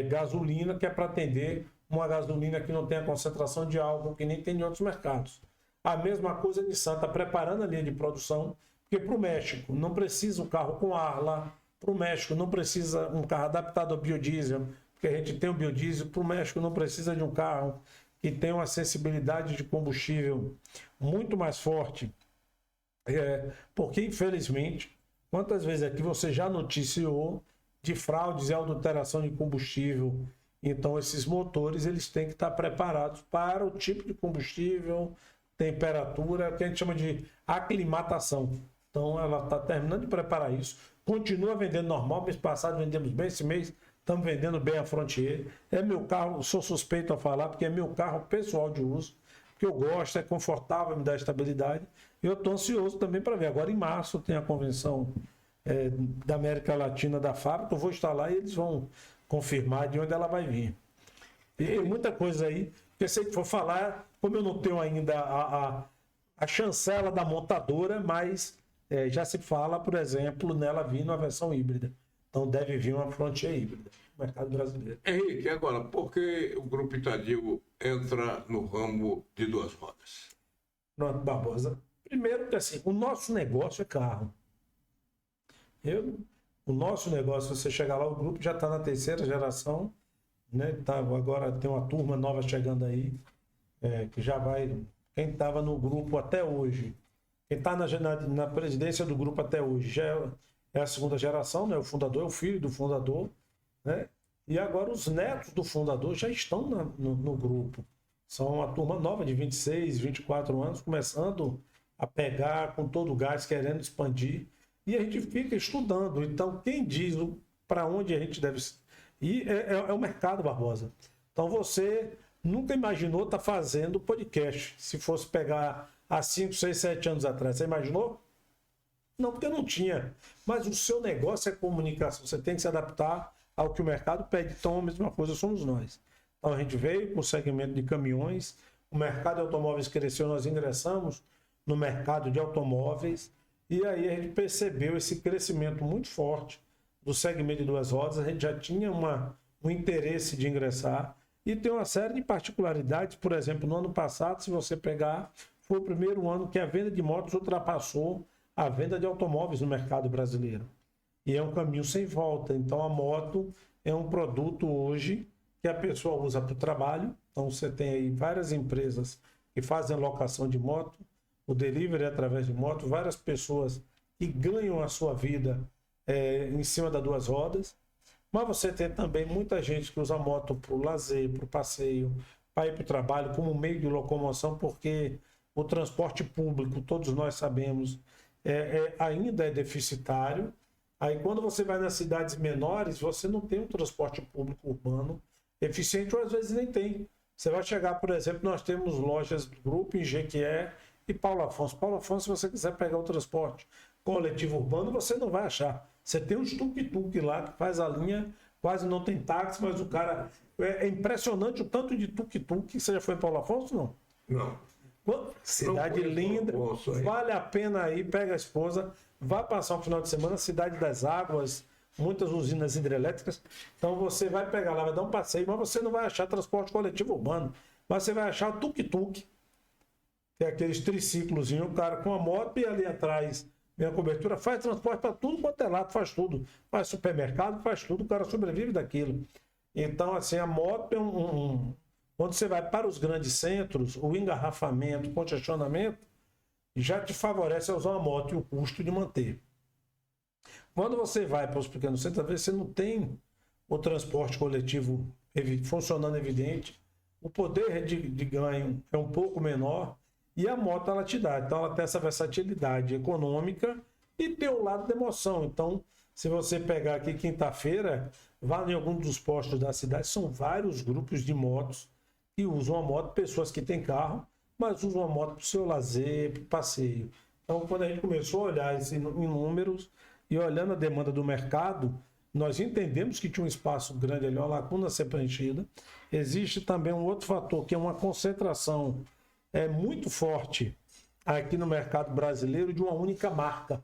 gasolina, que é para atender uma gasolina que não tem a concentração de álcool, que nem tem em outros mercados. A mesma coisa a Nissan está preparando a linha de produção, porque para o México não precisa um carro com ar lá, para o México não precisa um carro adaptado ao biodiesel, porque a gente tem o biodiesel, para o México não precisa de um carro que tenha uma sensibilidade de combustível muito mais forte, porque infelizmente, quantas vezes aqui você já noticiou de fraudes e adulteração de combustível? Então esses motores eles têm que estar preparados para o tipo de combustível, temperatura, que a gente chama de aclimatação. Então ela está terminando de preparar isso, continua vendendo normal. Mês passado vendemos bem, esse mês estamos vendendo bem a Frontier. É meu carro, sou suspeito a falar, porque é meu carro pessoal de uso, que eu gosto, é confortável, me dá estabilidade. E eu estou ansioso também para ver. Agora em março tem a convenção da América Latina da fábrica, eu vou estar lá e eles vão confirmar de onde ela vai vir. E tem muita coisa aí, que se a gente for falar, como eu não tenho ainda a chancela da montadora, mas já se fala, por exemplo, nela vindo a versão híbrida. Então deve vir uma Frontier híbrida no mercado brasileiro. Henrique, agora, por que o Grupo Itadio entra no ramo de duas rodas? Pronto, Barbosa. Primeiro que assim, o nosso negócio é carro. O nosso negócio, você chegar lá, o grupo já está na terceira geração, né? Agora tem uma turma nova chegando aí, que já vai... Quem estava no grupo até hoje, quem está na presidência do grupo até hoje, já é a segunda geração, né? O fundador é o filho do fundador, né? E agora os netos do fundador já estão no grupo. São uma turma nova de 26, 24 anos, começando a pegar com todo o gás, querendo expandir. E a gente fica estudando. Então, quem diz para onde a gente deve ir é o mercado, Barbosa. Então, você nunca imaginou estar fazendo podcast. Se fosse pegar há 5, 6, 7 anos atrás, você imaginou? Não, porque não tinha. Mas o seu negócio é comunicação. Você tem que se adaptar ao que o mercado pede. Então, a mesma coisa somos nós. Então, a gente veio para o segmento de caminhões. O mercado de automóveis cresceu, nós ingressamos no mercado de automóveis. E aí a gente percebeu esse crescimento muito forte do segmento de duas rodas. A gente já tinha um interesse de ingressar. E tem uma série de particularidades. Por exemplo, no ano passado, se você pegar, foi o primeiro ano que a venda de motos ultrapassou a venda de automóveis no mercado brasileiro. E é um caminho sem volta. Então, a moto é um produto hoje que a pessoa usa para o trabalho. Então, você tem aí várias empresas que fazem locação de moto, o delivery é através de moto, várias pessoas que ganham a sua vida em cima das duas rodas. Mas você tem também muita gente que usa a moto para o lazer, para o passeio, para ir para o trabalho, como meio de locomoção, porque o transporte público, todos nós sabemos, ainda é deficitário. Aí quando você vai nas cidades menores, você não tem um transporte público urbano eficiente, ou às vezes nem tem. Você vai chegar, por exemplo, nós temos lojas do grupo em Jequié e Paulo Afonso. Paulo Afonso, se você quiser pegar o transporte coletivo urbano, você não vai achar. Você tem uns tuk-tuk lá que faz a linha, quase não tem táxi, mas o cara... É impressionante o tanto de tuk-tuk. Você já foi em Paulo Afonso, não? Não. Cidade linda, vale a pena ir, pega a esposa, vai passar um final de semana, Cidade das Águas, muitas usinas hidrelétricas. Então você vai pegar lá, vai dar um passeio, mas você não vai achar transporte coletivo urbano, mas você vai achar tuk-tuk. Tem aqueles triciclozinhos, o cara com a moto e ali atrás vem a cobertura, faz transporte para tudo quanto é lado, faz tudo. Faz supermercado, faz tudo, o cara sobrevive daquilo. Então, assim, a moto é quando você vai para os grandes centros, o engarrafamento, o congestionamento, já te favorece a usar uma moto e o custo de manter. Quando você vai para os pequenos centros, às vezes você não tem o transporte coletivo funcionando evidente, o poder de ganho é um pouco menor e a moto ela te dá. Então ela tem essa versatilidade econômica e tem o lado da emoção. Então, se você pegar aqui quinta-feira, vá em algum dos postos da cidade, são vários grupos de motos que usam a moto, pessoas que têm carro, mas usam a moto para o seu lazer, para o passeio. Então, quando a gente começou a olhar isso em números e olhando a demanda do mercado, nós entendemos que tinha um espaço grande ali, uma lacuna a ser preenchida. Existe também um outro fator, que é uma concentração muito forte aqui no mercado brasileiro de uma única marca.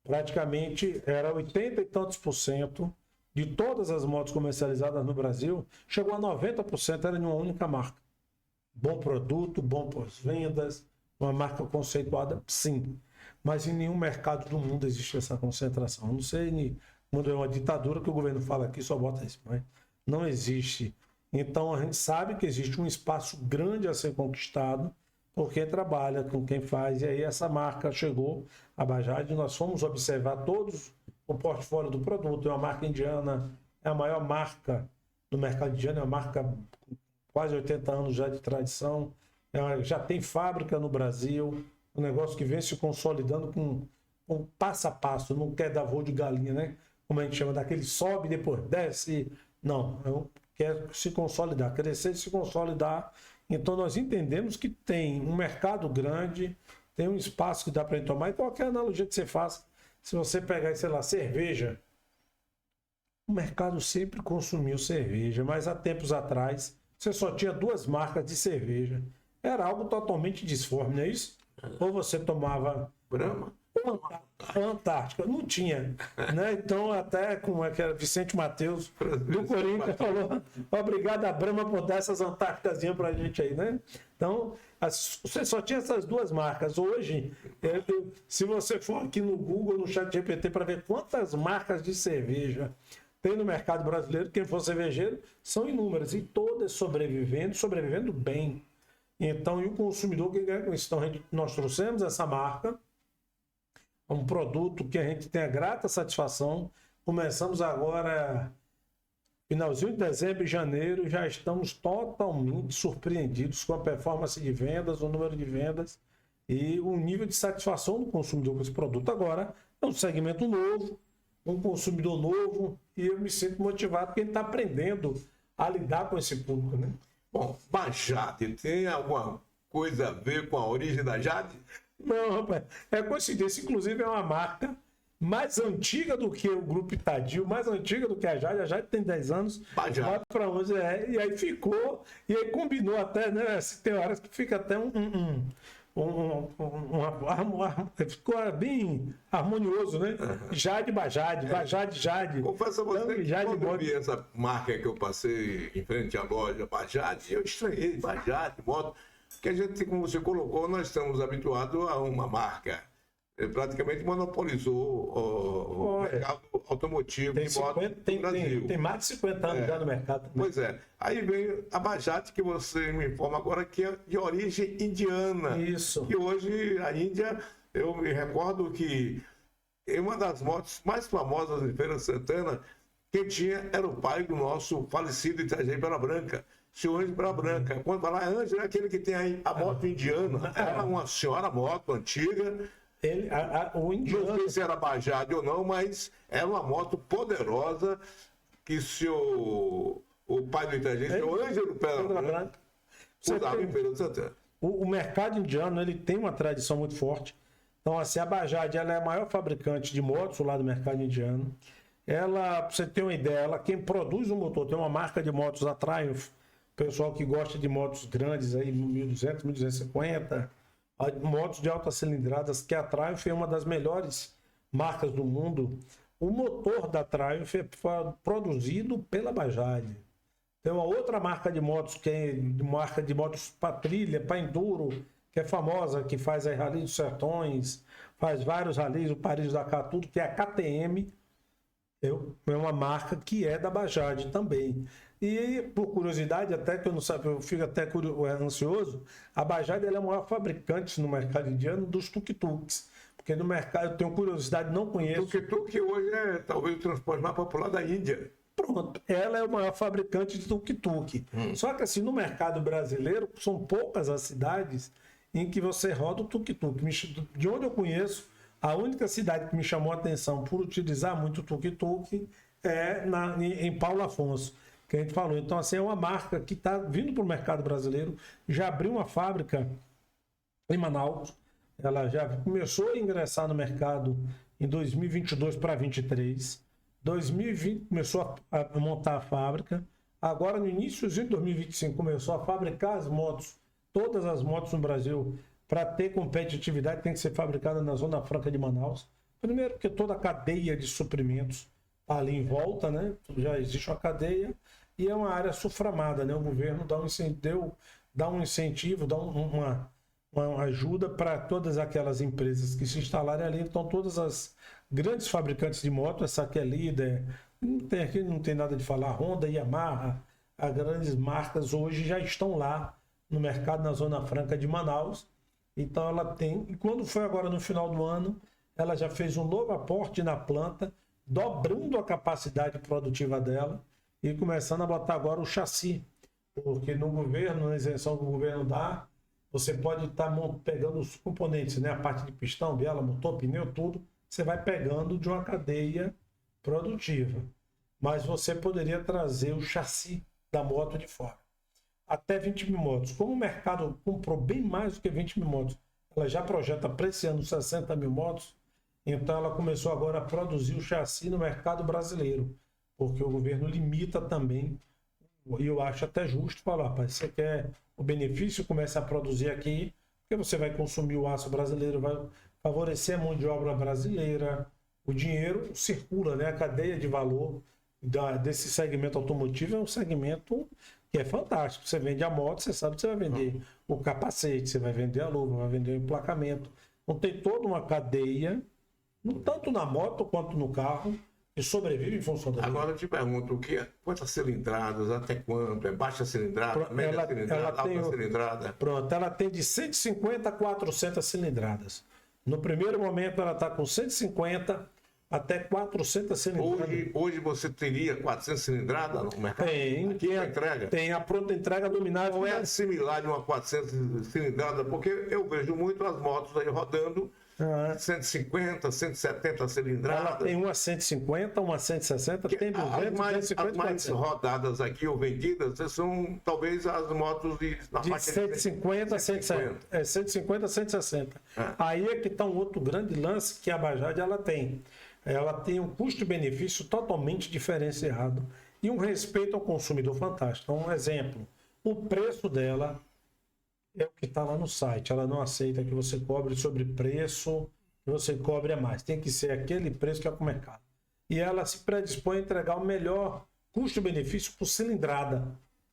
Praticamente era 80 e tantos % de todas as motos comercializadas no Brasil, chegou a 90% era de uma única marca. Bom produto, bom pós-vendas, uma marca conceituada, sim. Mas em nenhum mercado do mundo existe essa concentração. Não sei quando é uma ditadura que o governo fala aqui, só bota isso, mas não existe. Então a gente sabe que existe um espaço grande a ser conquistado por quem trabalha, com quem faz. E aí essa marca chegou, a Bajaj, nós fomos observar todos o portfólio do produto. É uma marca indiana, é a maior marca do mercado indiano, é uma marca com quase 80 anos já de tradição, já tem fábrica no Brasil, um negócio que vem se consolidando com passo a passo, não quer dar voo de galinha, né? Como a gente chama, daquele sobe, depois desce. Não, quer se consolidar, crescer e se consolidar. Então nós entendemos que tem um mercado grande, tem um espaço que dá para tomar, e qualquer analogia que você faça, se você pegar, sei lá, cerveja, o mercado sempre consumiu cerveja, mas há tempos atrás você só tinha 2 marcas de cerveja. Era algo totalmente disforme, não é isso? Ou você tomava Brahma A Antártica não tinha, né? Então até como é que era Vicente Matheus do Corinthians falou, obrigado a Brahma por dar essas Antárticazinhas pra gente aí, né? Então você só tinha essas duas marcas. Hoje, se você for aqui no Google, no ChatGPT, para ver quantas marcas de cerveja tem no mercado brasileiro, quem for cervejeiro, são inúmeras e todas sobrevivendo bem. Então, e o consumidor que ganha com isso? Então, nós trouxemos essa marca, um produto que a gente tem a grata satisfação. Começamos agora, finalzinho de dezembro e janeiro, já estamos totalmente surpreendidos com a performance de vendas, o número de vendas e o nível de satisfação do consumidor com esse produto. Agora, é um segmento novo, um consumidor novo, e eu me sinto motivado porque a gente está aprendendo a lidar com esse público, né? Bom, Bajade tem alguma coisa a ver com a origem da Jade? Não, rapaz, é coincidência. Inclusive é uma marca mais antiga do que o Grupo Itadio, mais antiga do que a Jade. A Jade tem 10 anos. Bajade. Vai para 11, e aí ficou, e aí combinou até, né? Tem horas que fica até ficou bem harmonioso, né? Jade, Bajade, Bajade, Jade. Confesso a você que Jade, quando eu vi essa marca que eu passei em frente à loja, Bajade, eu estranhei, Bajade, moto, que a gente, como você colocou, nós estamos habituados a uma marca. Praticamente monopolizou o mercado automotivo de moto no Brasil. Tem mais de 50 anos já no mercado. Pois é. Aí veio a Bajaj, que você me informa agora que é de origem indiana. Isso. E hoje a Índia, eu me recordo que uma das motos mais famosas de Feira de Santana, quem tinha era o pai do nosso falecido Itajaí Pela Branca, senhor Ângelo Pela Branca. Quando fala Ângelo, é aquele que tem aí a moto indiana. Era uma senhora moto antiga. O indiano. Não sei se era Bajaj ou não, mas era uma moto poderosa que o pai do Itajaí, o Ângelo Pela Branca, usava em Feira de Santana. O mercado indiano, ele tem uma tradição muito forte. Então, assim, a Bajaj, ela é a maior fabricante de motos lá do mercado indiano. Ela, pra você ter uma ideia, quem produz o motor, tem uma marca de motos, a Triumph, pessoal que gosta de motos grandes aí, 1200, 1250, motos de altas cilindradas, que a Triumph é uma das melhores marcas do mundo. O motor da Triumph é produzido pela Bajaj. Tem uma outra marca de motos, que é marca de motos para trilha, para enduro, que é famosa, que faz a Rally dos Sertões, faz vários rallies, o Paris-Dakar, tudo, que é a KTM. É uma marca que é da Bajaj também. E, por curiosidade, até que eu não sabia, eu fico até ansioso, a Bajaj ela é a maior fabricante no mercado indiano dos tuk-tuks. Porque no mercado, eu tenho curiosidade, não conheço. Tuk-tuk hoje é talvez o transporte mais popular da Índia. Pronto, ela é o maior fabricante de tuk-tuk. Só que assim, no mercado brasileiro, são poucas as cidades em que você roda o tuk-tuk. De onde eu conheço, a única cidade que me chamou a atenção por utilizar muito o tuk-tuk é em Paulo Afonso, que a gente falou. Então, assim, é uma marca que está vindo para o mercado brasileiro, já abriu uma fábrica em Manaus, ela já começou a ingressar no mercado em 2022 para 2023, 2020 começou a montar a fábrica, agora no início de 2025 começou a fabricar as motos, todas as motos no Brasil, para ter competitividade tem que ser fabricada na Zona Franca de Manaus. Primeiro porque toda a cadeia de suprimentos está ali em volta, né? Já existe uma cadeia e é uma área suframada, né? O governo dá um incentivo, dá uma ajuda para todas aquelas empresas que se instalarem ali. Então todas as grandes fabricantes de moto, essa que é líder, não tem nada de falar, Honda, Yamaha, as grandes marcas hoje já estão lá no mercado na Zona Franca de Manaus. Então ela tem, e quando foi agora no final do ano, ela já fez um novo aporte na planta, dobrando a capacidade produtiva dela e começando a botar agora o chassi, porque no governo, na isenção que o governo dá, você pode estar pegando os componentes, né? A parte de pistão, biela, motor, pneu, tudo, você vai pegando de uma cadeia produtiva. Mas você poderia trazer o chassi da moto de fora. Até 20 mil motos. Como o mercado comprou bem mais do que 20 mil motos, ela já projeta para esse ano 60 mil motos, então ela começou agora a produzir o chassi no mercado brasileiro, porque o governo limita também, e eu acho até justo falar, rapaz, você quer o benefício, comece a produzir aqui, porque você vai consumir o aço brasileiro, vai favorecer a mão de obra brasileira. O dinheiro circula, né? A cadeia de valor desse segmento automotivo é um segmento que é fantástico. Você vende a moto, você sabe que você vai vender o capacete, você vai vender a luva, vai vender o emplacamento. Então tem toda uma cadeia, tanto na moto quanto no carro, que sobrevive em função da. Agora eu te pergunto, quantas cilindradas, até quanto? É baixa cilindrada, média cilindrada, alta cilindrada? Pronto, ela tem de 150 a 400 cilindradas. No primeiro momento ela está com 150 até 400 cilindradas. Hoje você teria 400 cilindradas no mercado? Tem a pronta entrega dominável. Não é similar de uma 400 cilindrada, porque eu vejo muito as motos aí rodando 150, 170 cilindradas. Ela tem uma 150, uma 160, tem 200, as mais rodadas aqui ou vendidas são talvez as motos de 150 a 160. 150 a 160. Aí é que está um outro grande lance que a Bajaj ela tem. Ela tem um custo-benefício totalmente diferenciado e um respeito ao consumidor fantástico. Então, um exemplo, o preço dela é o que está lá no site. Ela não aceita que você cobre sobre preço, que você cobre a mais. Tem que ser aquele preço que é para o mercado. E ela se predispõe a entregar o melhor custo-benefício por cilindrada.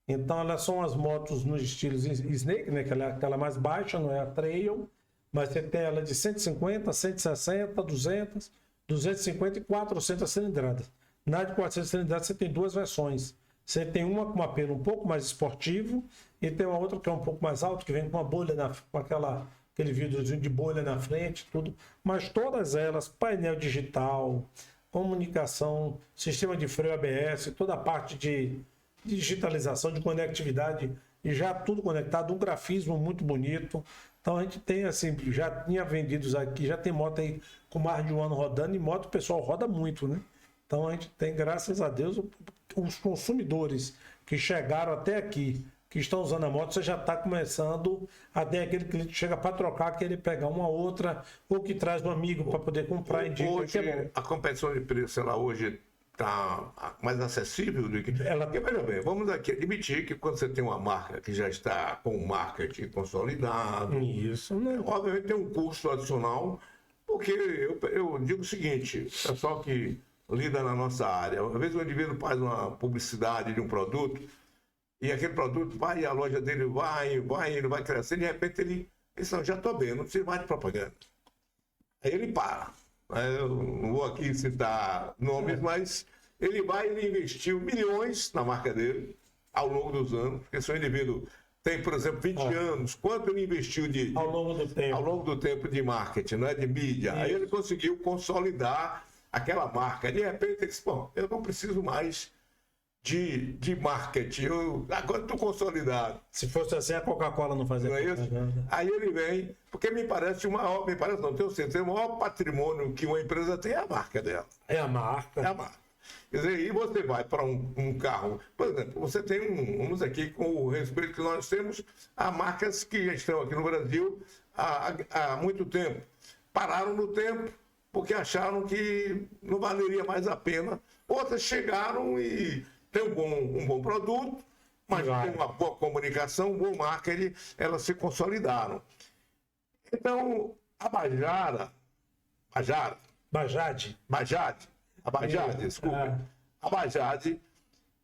Então, elas são as motos no estilo Snake, né? Aquela mais baixa, não é a Trail, mas você tem ela de 150, 160, 200, 250 e 400 cilindradas. Na de 400 cilindradas você tem duas versões. Você tem uma com um apelo um pouco mais esportivo e tem uma outra que é um pouco mais alto, que vem com uma bolha, com aquele vidrozinho de bolha na frente, tudo. Mas todas elas, painel digital, comunicação, sistema de freio ABS, toda a parte de digitalização, de conectividade, e já tudo conectado, um grafismo muito bonito. Então a gente tem assim, já tinha vendidos aqui, já tem moto aí com mais de um ano rodando, e moto o pessoal roda muito, né? Então a gente tem, graças a Deus, os consumidores que chegaram até aqui, que estão usando a moto, você já está começando a ter aquele cliente que chega para trocar, querer pegar uma outra, ou que traz um amigo para poder comprar. Hoje, a competição de preço, ela hoje está mais acessível do que... Porque, veja bem, vamos aqui admitir que quando você tem uma marca que já está com o marketing consolidado, isso, né? Obviamente tem um custo adicional, porque eu digo o seguinte, o pessoal que lida na nossa área, às vezes o indivíduo faz uma publicidade de um produto, e aquele produto vai, a loja dele ele vai crescendo, e de repente ele diz, não, já estou bem, não precisa mais de propaganda. Aí ele para. Eu não vou aqui citar nomes, mas ele investiu milhões na marca dele ao longo dos anos, porque se o indivíduo tem, por exemplo, 20 anos, quanto ele investiu ao longo do tempo de marketing, né, de mídia, aí ele conseguiu consolidar aquela marca. De repente ele disse, bom, eu não preciso mais de marketing, agora estou consolidado. Se fosse assim, a Coca-Cola não fazia. Não é isso? Aí ele vem, porque me parece o maior patrimônio que uma empresa tem é a marca dela. É a marca. É a marca. Quer dizer, e você vai para um carro, por exemplo, você tem vamos aqui com o respeito que nós temos a marcas que já estão aqui no Brasil há muito tempo. Pararam no tempo porque acharam que não valeria mais a pena. Outras chegaram e tem um bom produto, mas tem uma boa comunicação, um bom marketing, elas se consolidaram. Então, a Bajaj,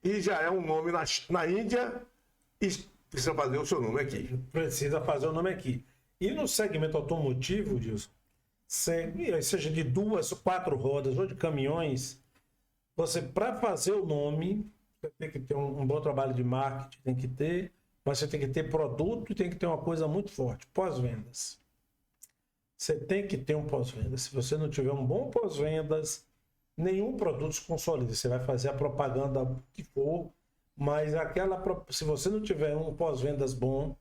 e já é um nome na Índia, e precisa fazer o seu nome aqui. Precisa fazer o nome aqui. E no segmento automotivo, Dilson, seja de 2 ou 4 rodas ou de caminhões, você, para fazer o nome, você tem que ter um bom trabalho de marketing, tem que ter, mas você tem que ter produto e tem que ter uma coisa muito forte, pós-vendas. Você tem que ter um pós-vendas. Se você não tiver um bom pós-vendas, nenhum produto se consolida. Você vai fazer a propaganda que for, mas se você não tiver um pós-vendas bom,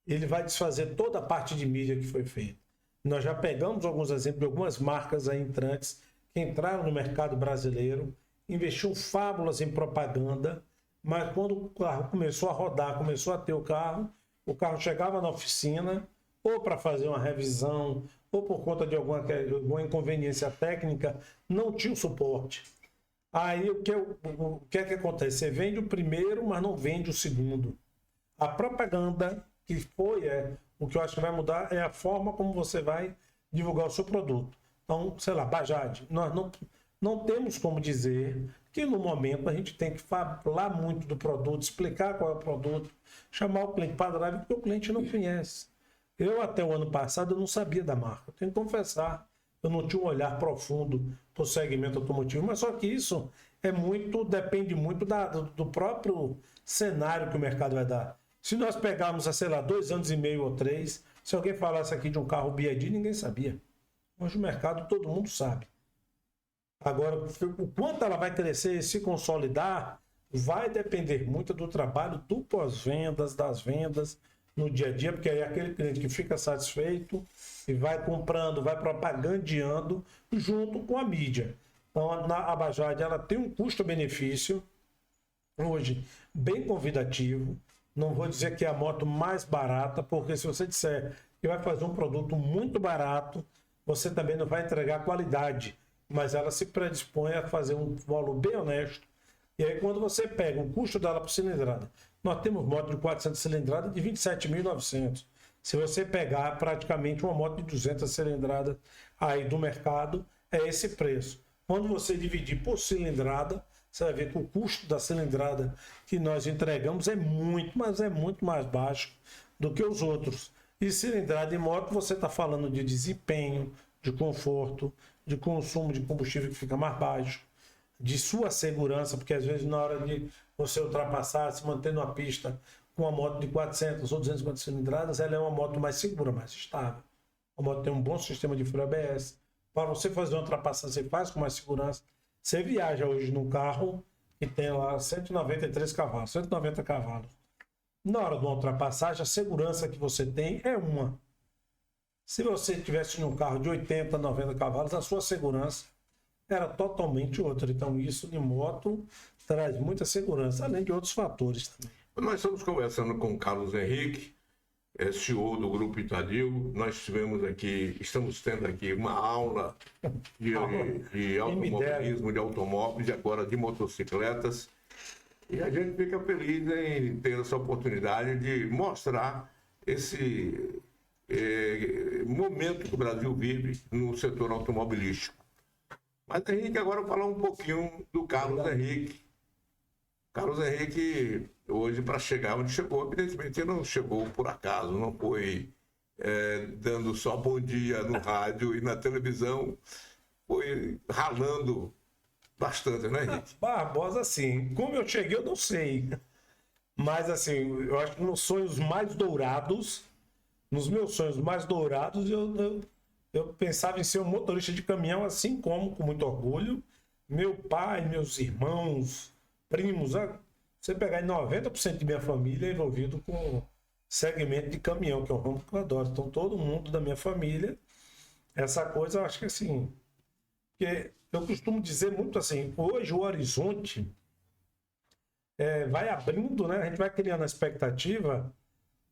ele vai desfazer toda a parte de mídia que foi feita. Nós já pegamos alguns exemplos de algumas marcas aí entrantes que entraram no mercado brasileiro, investiram fábulas em propaganda, mas quando o carro começou a rodar, começou a ter o carro chegava na oficina, ou para fazer uma revisão, ou por conta de alguma inconveniência técnica, não tinha o suporte. Aí o que é que acontece? Você vende o primeiro, mas não vende o segundo. A propaganda, que o que eu acho que vai mudar, é a forma como você vai divulgar o seu produto. Então, sei lá, Bajaj, nós não temos como dizer que no momento a gente tem que falar muito do produto, explicar qual é o produto, chamar o cliente para drive, porque o cliente não conhece. Eu, até o ano passado, eu não sabia da marca. Eu tenho que confessar, eu não tinha um olhar profundo para o segmento automotivo, mas só que isso depende muito do próprio cenário que o mercado vai dar. Se nós pegarmos, sei lá, 2 anos e meio ou 3, se alguém falasse aqui de um carro BYD, ninguém sabia. Hoje o mercado todo mundo sabe. Agora, o quanto ela vai crescer e se consolidar, vai depender muito do trabalho do pós-vendas, das vendas no dia a dia, porque aí é aquele cliente que fica satisfeito e vai comprando, vai propagandeando junto com a mídia. Então, a Bajaj, ela tem um custo-benefício hoje bem convidativo. Não vou dizer que é a moto mais barata, porque se você disser que vai fazer um produto muito barato, você também não vai entregar qualidade, mas ela se predispõe a fazer um valor bem honesto. E aí, quando você pega o custo dela por cilindrada, nós temos moto de 400 cilindradas de 27.900. Se você pegar praticamente uma moto de 200 cilindradas aí do mercado, é esse preço. Quando você dividir por cilindrada, você vai ver que o custo da cilindrada que nós entregamos é muito, mas é muito mais baixo do que os outros. E cilindrada em moto, você está falando de desempenho, de conforto, de consumo de combustível que fica mais baixo, de sua segurança, porque às vezes na hora de você ultrapassar, se manter numa pista com uma moto de 400 ou 250 cilindradas, ela é uma moto mais segura, mais estável. A moto tem um bom sistema de freio ABS. Para você fazer uma ultrapassagem, você faz com mais segurança. Você viaja hoje num carro que tem lá 193 cavalos, 190 cavalos. Na hora de uma ultrapassagem, a segurança que você tem é uma. Se você tivesse num carro de 80, 90 cavalos, a sua segurança era totalmente outra. Então, isso de moto traz muita segurança, além de outros fatores também. Nós estamos conversando com o Carlos Henrique, CEO do Grupo Itadil. Nós estamos tendo aqui uma aula de automobilismo, de automóveis e agora de motocicletas. E a gente fica feliz em ter essa oportunidade de mostrar esse momento que o Brasil vive no setor automobilístico. Mas, Henrique, agora falar um pouquinho do Carlos Henrique. Carlos Henrique, hoje, para chegar onde chegou, evidentemente ele não chegou por acaso, não foi dando só bom dia no rádio e na televisão, foi ralando bastante, né, Henrique? Barbosa, assim, como eu cheguei, eu não sei. Mas, assim, eu acho que nos sonhos mais dourados, nos meus sonhos mais dourados, eu pensava em ser um motorista de caminhão, assim como, com muito orgulho, meu pai, meus irmãos, primos, você pegar em 90% de minha família é envolvido com segmento de caminhão, que é um ramo que eu adoro. Então, todo mundo da minha família, essa coisa, eu acho que assim, porque eu costumo dizer muito assim, hoje o horizonte vai abrindo, né? A gente vai criando a expectativa,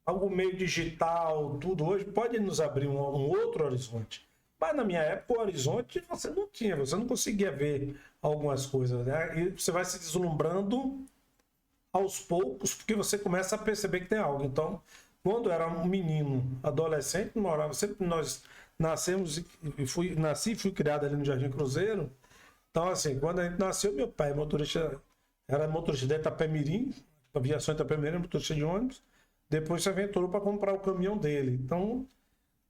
algo meio digital, tudo hoje pode nos abrir um outro horizonte. Mas na minha época, o horizonte você não tinha, você não conseguia ver algumas coisas, né? E você vai se deslumbrando aos poucos, porque você começa a perceber que tem algo. Então, quando eu era um menino, adolescente, nós nascemos nasci e fui criado ali no Jardim Cruzeiro. Então, assim, quando a gente nasceu, meu pai era motorista da Itapemirim, aviação Itapemirim, motorista de ônibus. Depois se aventurou para comprar o caminhão dele. Então,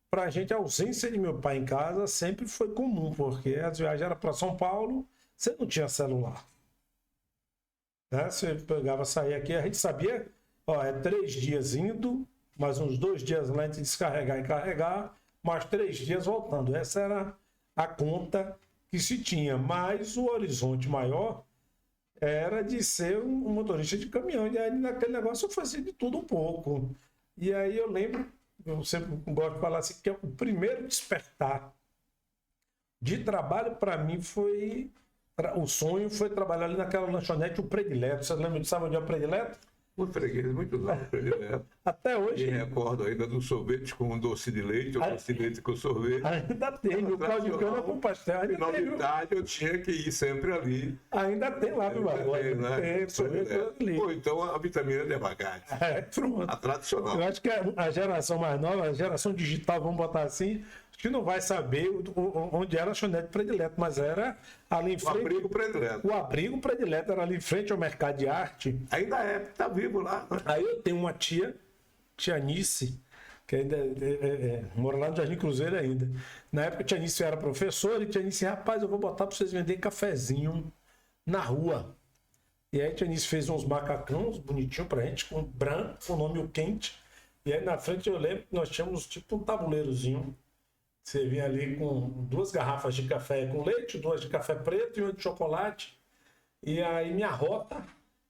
para a gente, a ausência de meu pai em casa sempre foi comum, porque as viagens eram para São Paulo, você não tinha celular. Né? Você pegava, sair aqui, a gente sabia, 3 dias indo, mais uns 2 dias lá a gente descarregar e carregar, mais 3 dias voltando. Essa era a conta que se tinha. Mas o horizonte maior era de ser um motorista de caminhão. E aí naquele negócio eu fazia de tudo um pouco. E aí eu lembro, eu sempre gosto de falar assim, que o primeiro despertar de trabalho para mim foi... O sonho foi trabalhar ali naquela lanchonete, o Predileto. Você lembra, sabe onde é o Predileto? O freguês, muito bom, Predileto. Até hoje. Me recordo ainda do sorvete com doce de leite, ou doce de leite com sorvete. Ainda tem, o caldo de cana com pastel. No final de tarde eu tinha que ir sempre ali. Ainda tem lá, meu irmão. Tem, sorvete ali. Pô, então a vitamina devagar. Pronto. A tradicional. Eu acho que a geração mais nova, a geração digital, vamos botar assim, que não vai saber onde era a lanchonete predileto, mas era ali em O frente. abrigo predileto. O abrigo predileto era ali em frente ao mercado de arte. Ainda tá vivo lá, né? Aí eu tenho uma tia Nice, que ainda mora lá no Jardim Cruzeiro ainda. Na época, tia Nice era professora e tia Nice, rapaz, eu vou botar para vocês venderem cafezinho na rua. E aí tia Nice fez uns macacãos bonitinhos pra gente, com branco, com o nome quente. E aí na frente eu lembro que nós tínhamos tipo um tabuleirozinho. Você vinha ali com 2 garrafas de café com leite, 2 de café preto e 1 de chocolate. E aí minha rota,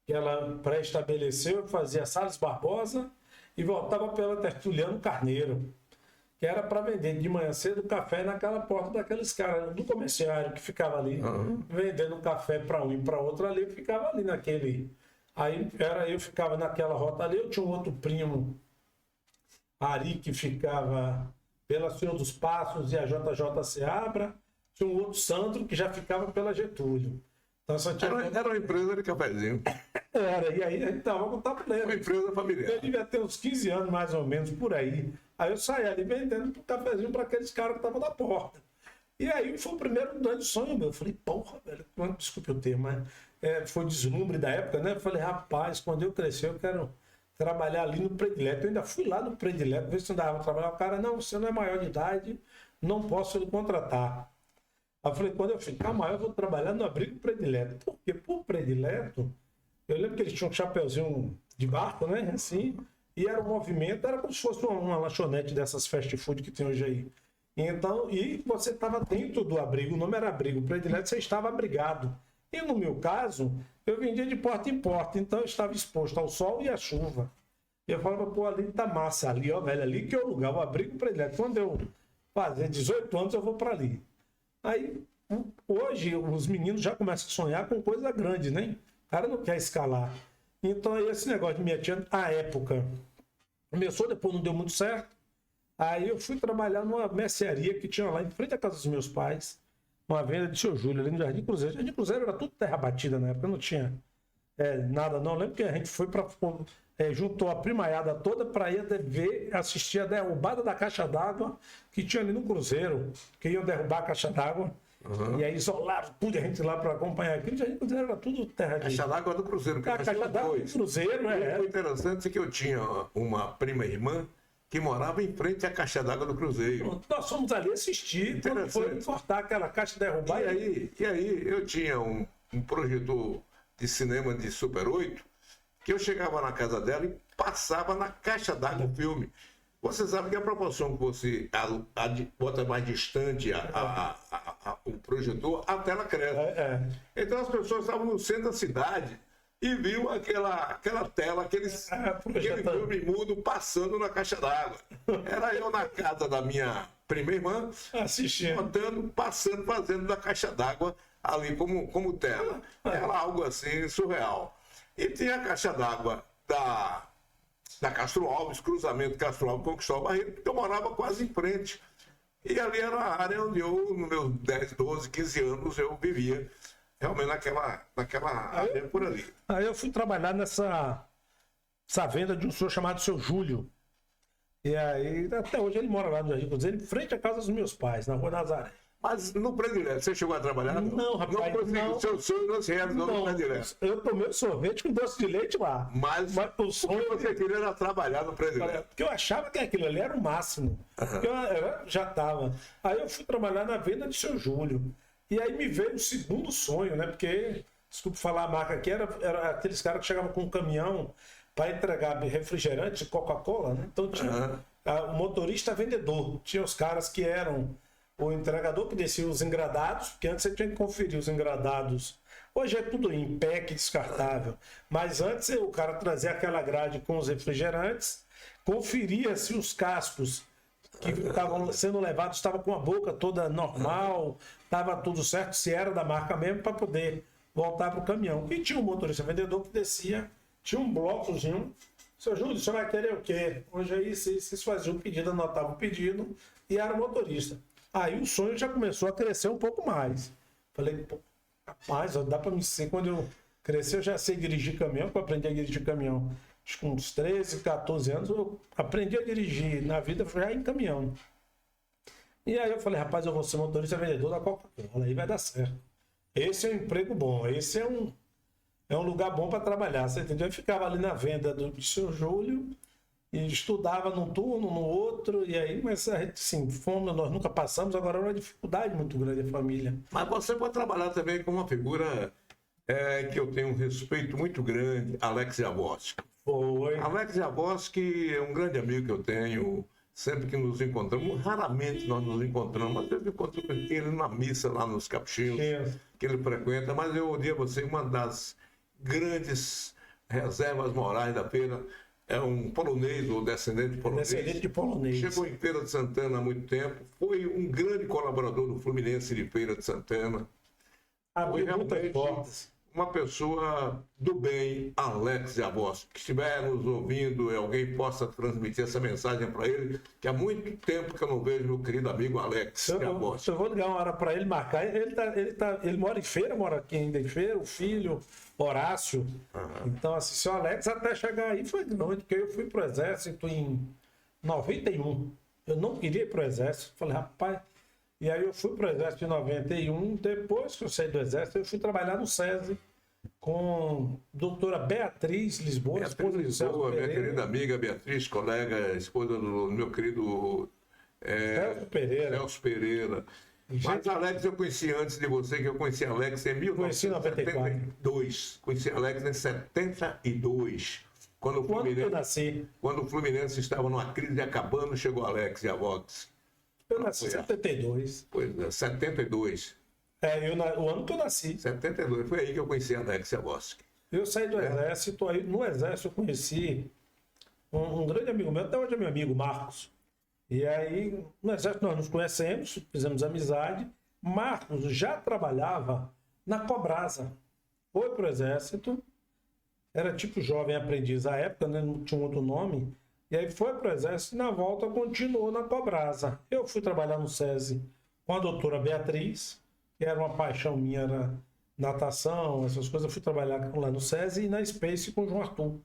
que ela pré-estabeleceu, eu fazia Salles Barbosa e voltava pela Tertuliano Carneiro, que era para vender de manhã cedo café naquela porta daqueles caras do comerciário que ficava ali, vendendo café para um e para outro ali, eu ficava ali naquele. Aí eu ficava naquela rota ali, eu tinha um outro primo, Ari, que ficava pela Senhor dos Passos e a JJ Seabra, tinha um outro Sandro que já ficava pela Getúlio. Então, só tinha... Era uma empresa de cafezinho. e aí a gente tava com o tabuleiro. Uma empresa familiar. Eu devia ter uns 15 anos, mais ou menos, por aí. Aí eu saía ali vendendo um cafezinho para aqueles caras que estavam na porta. E aí foi o primeiro grande sonho meu. Eu falei, porra, velho, desculpe o termo, mas foi deslumbre da época, né? Eu falei, rapaz, quando eu crescer, eu quero trabalhar ali no Predileto. Eu ainda fui lá no Predileto, ver se não dava para trabalhar. O cara, não, você não é maior de idade, não posso lhe contratar. Aí eu falei, quando eu ficar maior, eu vou trabalhar no Abrigo Predileto. Porque por Predileto, eu lembro que eles tinham um chapeuzinho de barco, né? Assim, e era um movimento, era como se fosse uma lanchonete dessas fast food que tem hoje aí. Então, e você estava dentro do abrigo, o nome era Abrigo Predileto, você estava abrigado. E no meu caso, eu vendia de porta em porta, então eu estava exposto ao sol e à chuva. E eu falava, pô, ali tá massa, ali, ó, velho, ali que é o lugar, o Abrigo Predileto. Quando eu fazer 18 anos, eu vou para ali. Aí, hoje, os meninos já começam a sonhar com coisa grande, né? O cara não quer escalar. Então, esse negócio de minha tia, à época, começou, depois não deu muito certo. Aí eu fui trabalhar numa mercearia que tinha lá em frente à casa dos meus pais, uma venda de seu Júlio, ali no Jardim Cruzeiro. Jardim Cruzeiro era tudo terra batida na época, não tinha nada não. Eu lembro que a gente foi para... juntou a primaiada toda para ir assistir a derrubada da caixa d'água que tinha ali no Cruzeiro, que iam derrubar a caixa d'água. E aí isolaram tudo, a gente lá para acompanhar aquilo. Já era tudo terra de... Caixa d'água do Cruzeiro. Que a caixa d'água do Cruzeiro, O interessante é que eu tinha uma prima irmã que morava em frente à caixa d'água do Cruzeiro. Nós fomos ali assistir, quando foi cortar aquela caixa, derrubar. E aí eu tinha um projetor de cinema de Super 8, que eu chegava na casa dela e passava na caixa d'água o filme. Você sabe que a proporção que você bota mais distante o projetor, a tela cresce. Então as pessoas estavam no centro da cidade e viam aquela tela, aquele filme mudo passando na caixa d'água. Era eu na casa da minha prima irmã, assistindo, passando, fazendo da caixa d'água ali como tela. Era algo assim surreal. E tinha a caixa d'água da Castro Alves, cruzamento Castro Alves com Cristóvão Barreto, porque eu morava quase em frente. E ali era a área onde eu, nos meus 10, 12, 15 anos, eu vivia realmente naquela área por ali. Aí eu fui trabalhar nessa venda de um senhor chamado seu Júlio. E aí, até hoje ele mora lá no Jardim Cruzeiro, em frente à casa dos meus pais, na Rua Nazaré. Mas no Predileto, você chegou a trabalhar? Não, rapaz, não. Seu sonho não se realizou no Predileto. Eu tomei sorvete com doce de leite lá. Mas o sonho que você queria era trabalhar no Predileto. Porque eu achava que aquilo ali era o máximo. Eu já estava. Aí eu fui trabalhar na venda de seu Júlio. E aí me veio o segundo sonho, né? Porque, desculpe falar a marca aqui, era aqueles caras que chegavam com um caminhão para entregar refrigerante, Coca-Cola, né? Então tinha o motorista vendedor. Tinha os caras que eram o entregador que descia os engradados, porque antes você tinha que conferir os engradados. Hoje é tudo em pack descartável. Mas antes o cara trazia aquela grade com os refrigerantes, conferia se os cascos que estavam sendo levados estavam com a boca toda normal, estava tudo certo, se era da marca mesmo, para poder voltar para o caminhão. E tinha um motorista vendedor que descia, tinha um blocozinho. Seu Júlio, você vai querer o quê? Hoje aí vocês faziam o pedido, anotavam o pedido e era o motorista. Aí o sonho já começou a crescer um pouco mais. Falei, pô, rapaz, dá para me ser. Quando eu crescer, eu já sei dirigir caminhão, porque eu aprendi a dirigir caminhão. Acho que com uns 13, 14 anos, eu aprendi a dirigir na vida já em caminhão. E aí eu falei, rapaz, eu vou ser motorista vendedor da Coca-Cola, aí vai dar certo. Esse é um emprego bom, esse é um lugar bom para trabalhar, você entendeu? Eu ficava ali na venda do seu Júlio e estudava num turno, no outro, e aí, mas a gente, sim, fome nós nunca passamos, agora é uma dificuldade muito grande a família. Mas você pode trabalhar também com uma figura que eu tenho um respeito muito grande, Alex Jaboski. Foi. Alex Jaboski é um grande amigo que eu tenho, sempre que nos encontramos, raramente nós nos encontramos, mas eu encontro com ele na missa lá nos Capuchinhos, Sim. que ele frequenta, mas eu digo a você, uma das grandes reservas morais da feira é um polonês ou descendente de polonês. Descendente de polonês. Chegou em Feira de Santana há muito tempo, foi um grande colaborador do Fluminense de Feira de Santana. Abriu Foi muitas realmente portas. uma pessoa do bem, Alex Jaboski, que estiver nos ouvindo e alguém possa transmitir essa mensagem para ele, que há muito tempo que eu não vejo meu querido amigo Alex Jaboski. Eu vou ligar uma hora para ele marcar. Ele mora em Feira, mora aqui ainda em Feira, o filho, Horácio. Então, assim, seu Alex até chegar aí foi grande, porque eu fui pro Exército em 91. Eu não queria ir pro Exército. Falei, rapaz. E aí eu fui pro Exército em 91. Depois que eu saí do Exército, eu fui trabalhar no SESI com a doutora Beatriz Lisboa, esposa do Celso Lisboa, minha Pereira. querida amiga Beatriz, colega, esposa do meu querido Celso Pereira. Celso Pereira. Mas Alex eu conheci antes de você, que eu conheci Alex em Conheci em 1972. Conheci Alex em 72. Quando Quando eu nasci? Quando o Fluminense estava numa crise acabando, chegou Alex Jaboski. Eu nasci em 72. Pois é, 72. O ano que eu nasci. 72, foi aí que eu conheci Alex Jaboski. Eu saí do Exército, aí no Exército eu conheci um grande amigo meu, até hoje é meu amigo, Marcos. E aí, no Exército nós nos conhecemos, fizemos amizade. Marcos já trabalhava na Cobrasa. Foi pro Exército, era tipo jovem aprendiz à época, né? Não tinha um outro nome. E aí foi pro Exército e na volta continuou na Cobrasa. Eu fui trabalhar no SESI com a doutora Beatriz, que era uma paixão minha, era natação, essas coisas. Eu fui trabalhar lá no SESI e na Space com o João Arthur.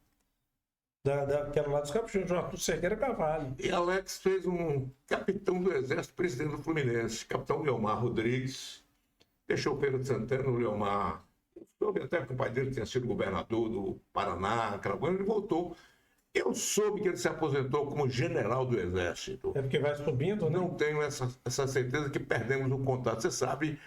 Que era lá dos Capuchinhos, João Arthur Cerqueira Carvalho. E Alex fez um capitão do Exército, presidente do Fluminense, capitão Leomar Rodrigues. Deixou Feira de Santana, o Leomar. Soube até que o pai dele tinha sido governador do Paraná, aquela coisa, ele voltou. Eu soube que ele se aposentou como general do Exército. É porque vai subindo, né? Não tenho essa certeza que perdemos o contato. Você sabe,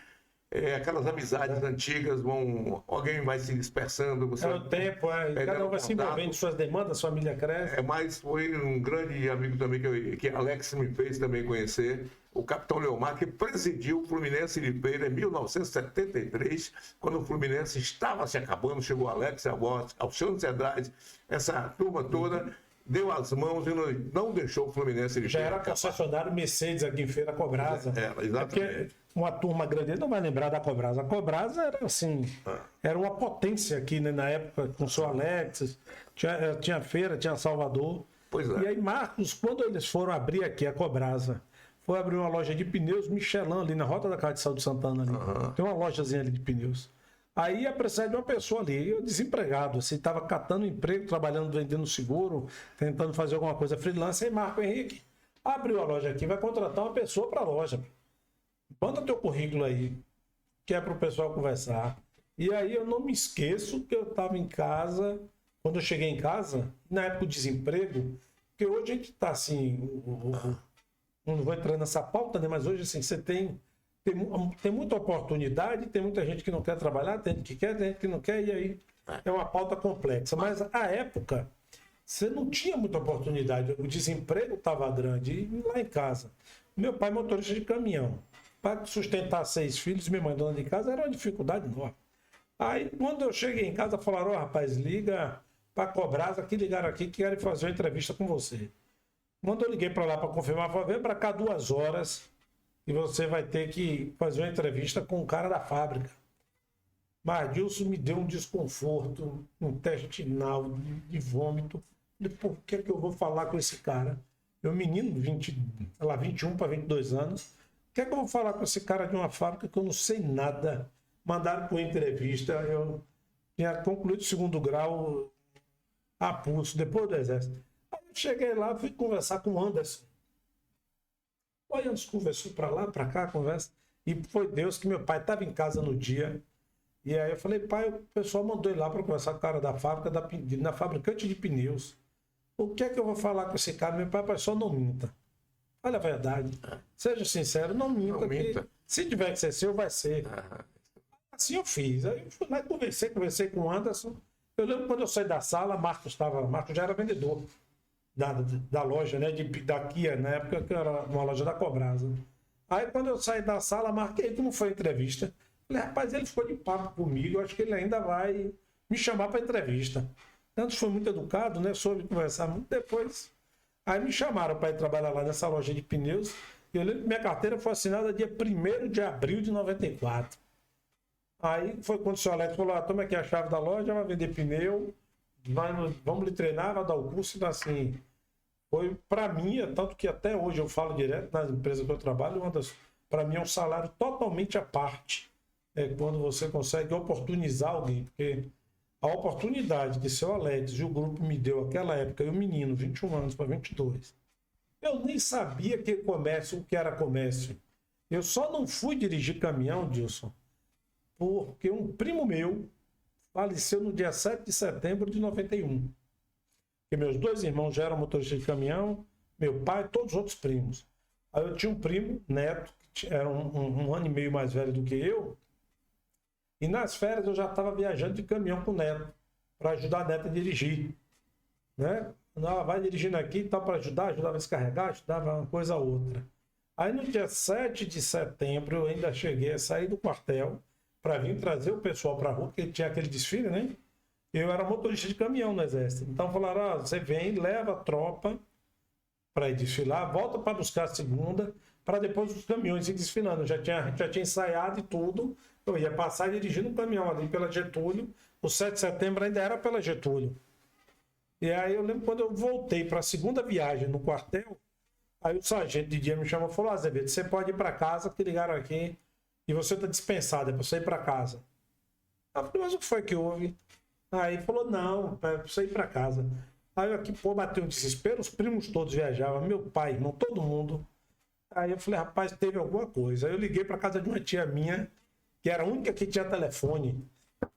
aquelas amizades antigas vão. Alguém vai se dispersando. Você É o tempo, cada um vai se envolvendo em suas demandas, a família cresce. Mas foi um grande amigo também que Alex me fez também conhecer, o capitão Leomar, que presidiu o Fluminense de Feira em 1973, quando o Fluminense estava se acabando, chegou Alex Jaboski, Alcione Cedrade, essa turma toda, deu as mãos e não deixou o Fluminense de Já Feira era concessionário Mercedes aqui em Feira, Cobrasa. Exatamente. Porque uma turma grande, ele não vai lembrar da Cobrasa. A Cobrasa era assim, era uma potência aqui, né, na época, com o seu Alex, tinha Feira, tinha Salvador. Pois é. E aí Marcos, quando eles foram abrir aqui a Cobrasa, foi abrir uma loja de pneus Michelin ali na Rota da Casa de Saúde de Santana ali. Tem uma lojazinha ali de pneus. Aí ia precisar de uma pessoa ali, eu desempregado, assim, estava catando emprego, trabalhando, vendendo seguro, tentando fazer alguma coisa freelance. Aí Marco Henrique abriu a loja aqui, vai contratar uma pessoa para a loja. Manda teu currículo aí, que é para o pessoal conversar. E aí eu não me esqueço que eu estava em casa, quando eu cheguei em casa, na época do desemprego, porque hoje a gente está assim, não vou entrar nessa pauta, né? Mas hoje assim, você tem muita oportunidade, tem muita gente que não quer trabalhar, tem gente que quer, tem gente que não quer, e aí é uma pauta complexa. Mas à época, você não tinha muita oportunidade, o desemprego estava grande, e lá em casa, meu pai motorista de caminhão, para sustentar 6 filhos, minha mãe dona de casa, era uma dificuldade enorme. Aí, quando eu cheguei em casa, falaram, rapaz, liga para a Cobrasa, que ligaram aqui, que querem fazer uma entrevista com você. Quando eu liguei para lá para confirmar, falei, vem para cá 2 horas e você vai ter que fazer uma entrevista com o cara da fábrica. Mas Dilson me deu um desconforto, um intestinal, de vômito. Falei, por que eu vou falar com esse cara? Eu, menino, 21 para 22 anos, por que eu vou falar com esse cara de uma fábrica que eu não sei nada? Mandaram para uma entrevista, eu tinha concluído o 2º grau a pulso, depois do Exército. Aí eu cheguei lá, fui conversar com o Anderson. O Ayanos conversou para lá, para cá, conversa. E foi Deus que meu pai estava em casa no dia. E aí eu falei, pai, o pessoal mandou ele lá para conversar com o cara da fábrica, na fabricante de pneus. O que é que eu vou falar com esse cara? Meu pai, só não minta. Olha a verdade. Seja sincero, não minta. Não minta. Se tiver que ser seu, vai ser. Assim eu fiz. Aí eu fui lá e conversei com o Anderson. Eu lembro quando eu saí da sala, Marcos já era vendedor da loja, né? Da Kia, na época que era uma loja da Cobrasa. Aí quando eu saí da sala, marquei como foi a entrevista. Falei, rapaz, ele ficou de papo comigo, eu acho que ele ainda vai me chamar para entrevista. Antes foi muito educado, né? Soube conversar muito depois. Aí me chamaram para ir trabalhar lá nessa loja de pneus. E eu lembro que minha carteira foi assinada dia 1º de abril de 94. Aí foi quando o senhor Alex falou, toma aqui a chave da loja, vai vender pneu, vamos lhe treinar, vai dar o curso. Então assim, foi para mim, tanto que até hoje eu falo direto nas empresas que eu trabalho, para mim é um salário totalmente à parte. É quando você consegue oportunizar alguém, porque a oportunidade que o seu Alex e o grupo me deu naquela época, eu menino, 21 anos para 22, eu nem sabia o que era comércio. Eu só não fui dirigir caminhão, Dilson, porque um primo meu faleceu no dia 7 de setembro de 91. Porque meus 2 irmãos já eram motoristas de caminhão, meu pai, todos os outros primos. Aí eu tinha um primo, neto, que era um ano e meio mais velho do que eu, e nas férias eu já estava viajando de caminhão com o neto, para ajudar a neta a dirigir. Né? Ela vai dirigindo aqui, então para ajudava a descarregar, ajudava uma coisa ou outra. Aí no dia 7 de setembro eu ainda cheguei a sair do quartel para vir trazer o pessoal para a rua, porque tinha aquele desfile, né? Eu era motorista de caminhão no Exército. Então falaram, você vem, leva a tropa para ir desfilar, volta para buscar a segunda, para depois os caminhões ir desfilando. A gente já tinha ensaiado e tudo. Eu ia passar dirigindo um caminhão ali pela Getúlio. O 7 de setembro ainda era pela Getúlio. E aí eu lembro quando eu voltei para a segunda viagem no quartel, aí o sargento de dia me chamou e falou, Azevedo, você pode ir para casa, que ligaram aqui, e você está dispensado, é para você ir para casa. Eu falei, mas o que foi que houve? Aí ele falou, não, é para você ir para casa. Aí eu aqui, bateu um desespero, os primos todos viajavam, meu pai, irmão, todo mundo. Aí eu falei, rapaz, teve alguma coisa. Aí eu liguei para casa de uma tia minha, que era a única que tinha telefone.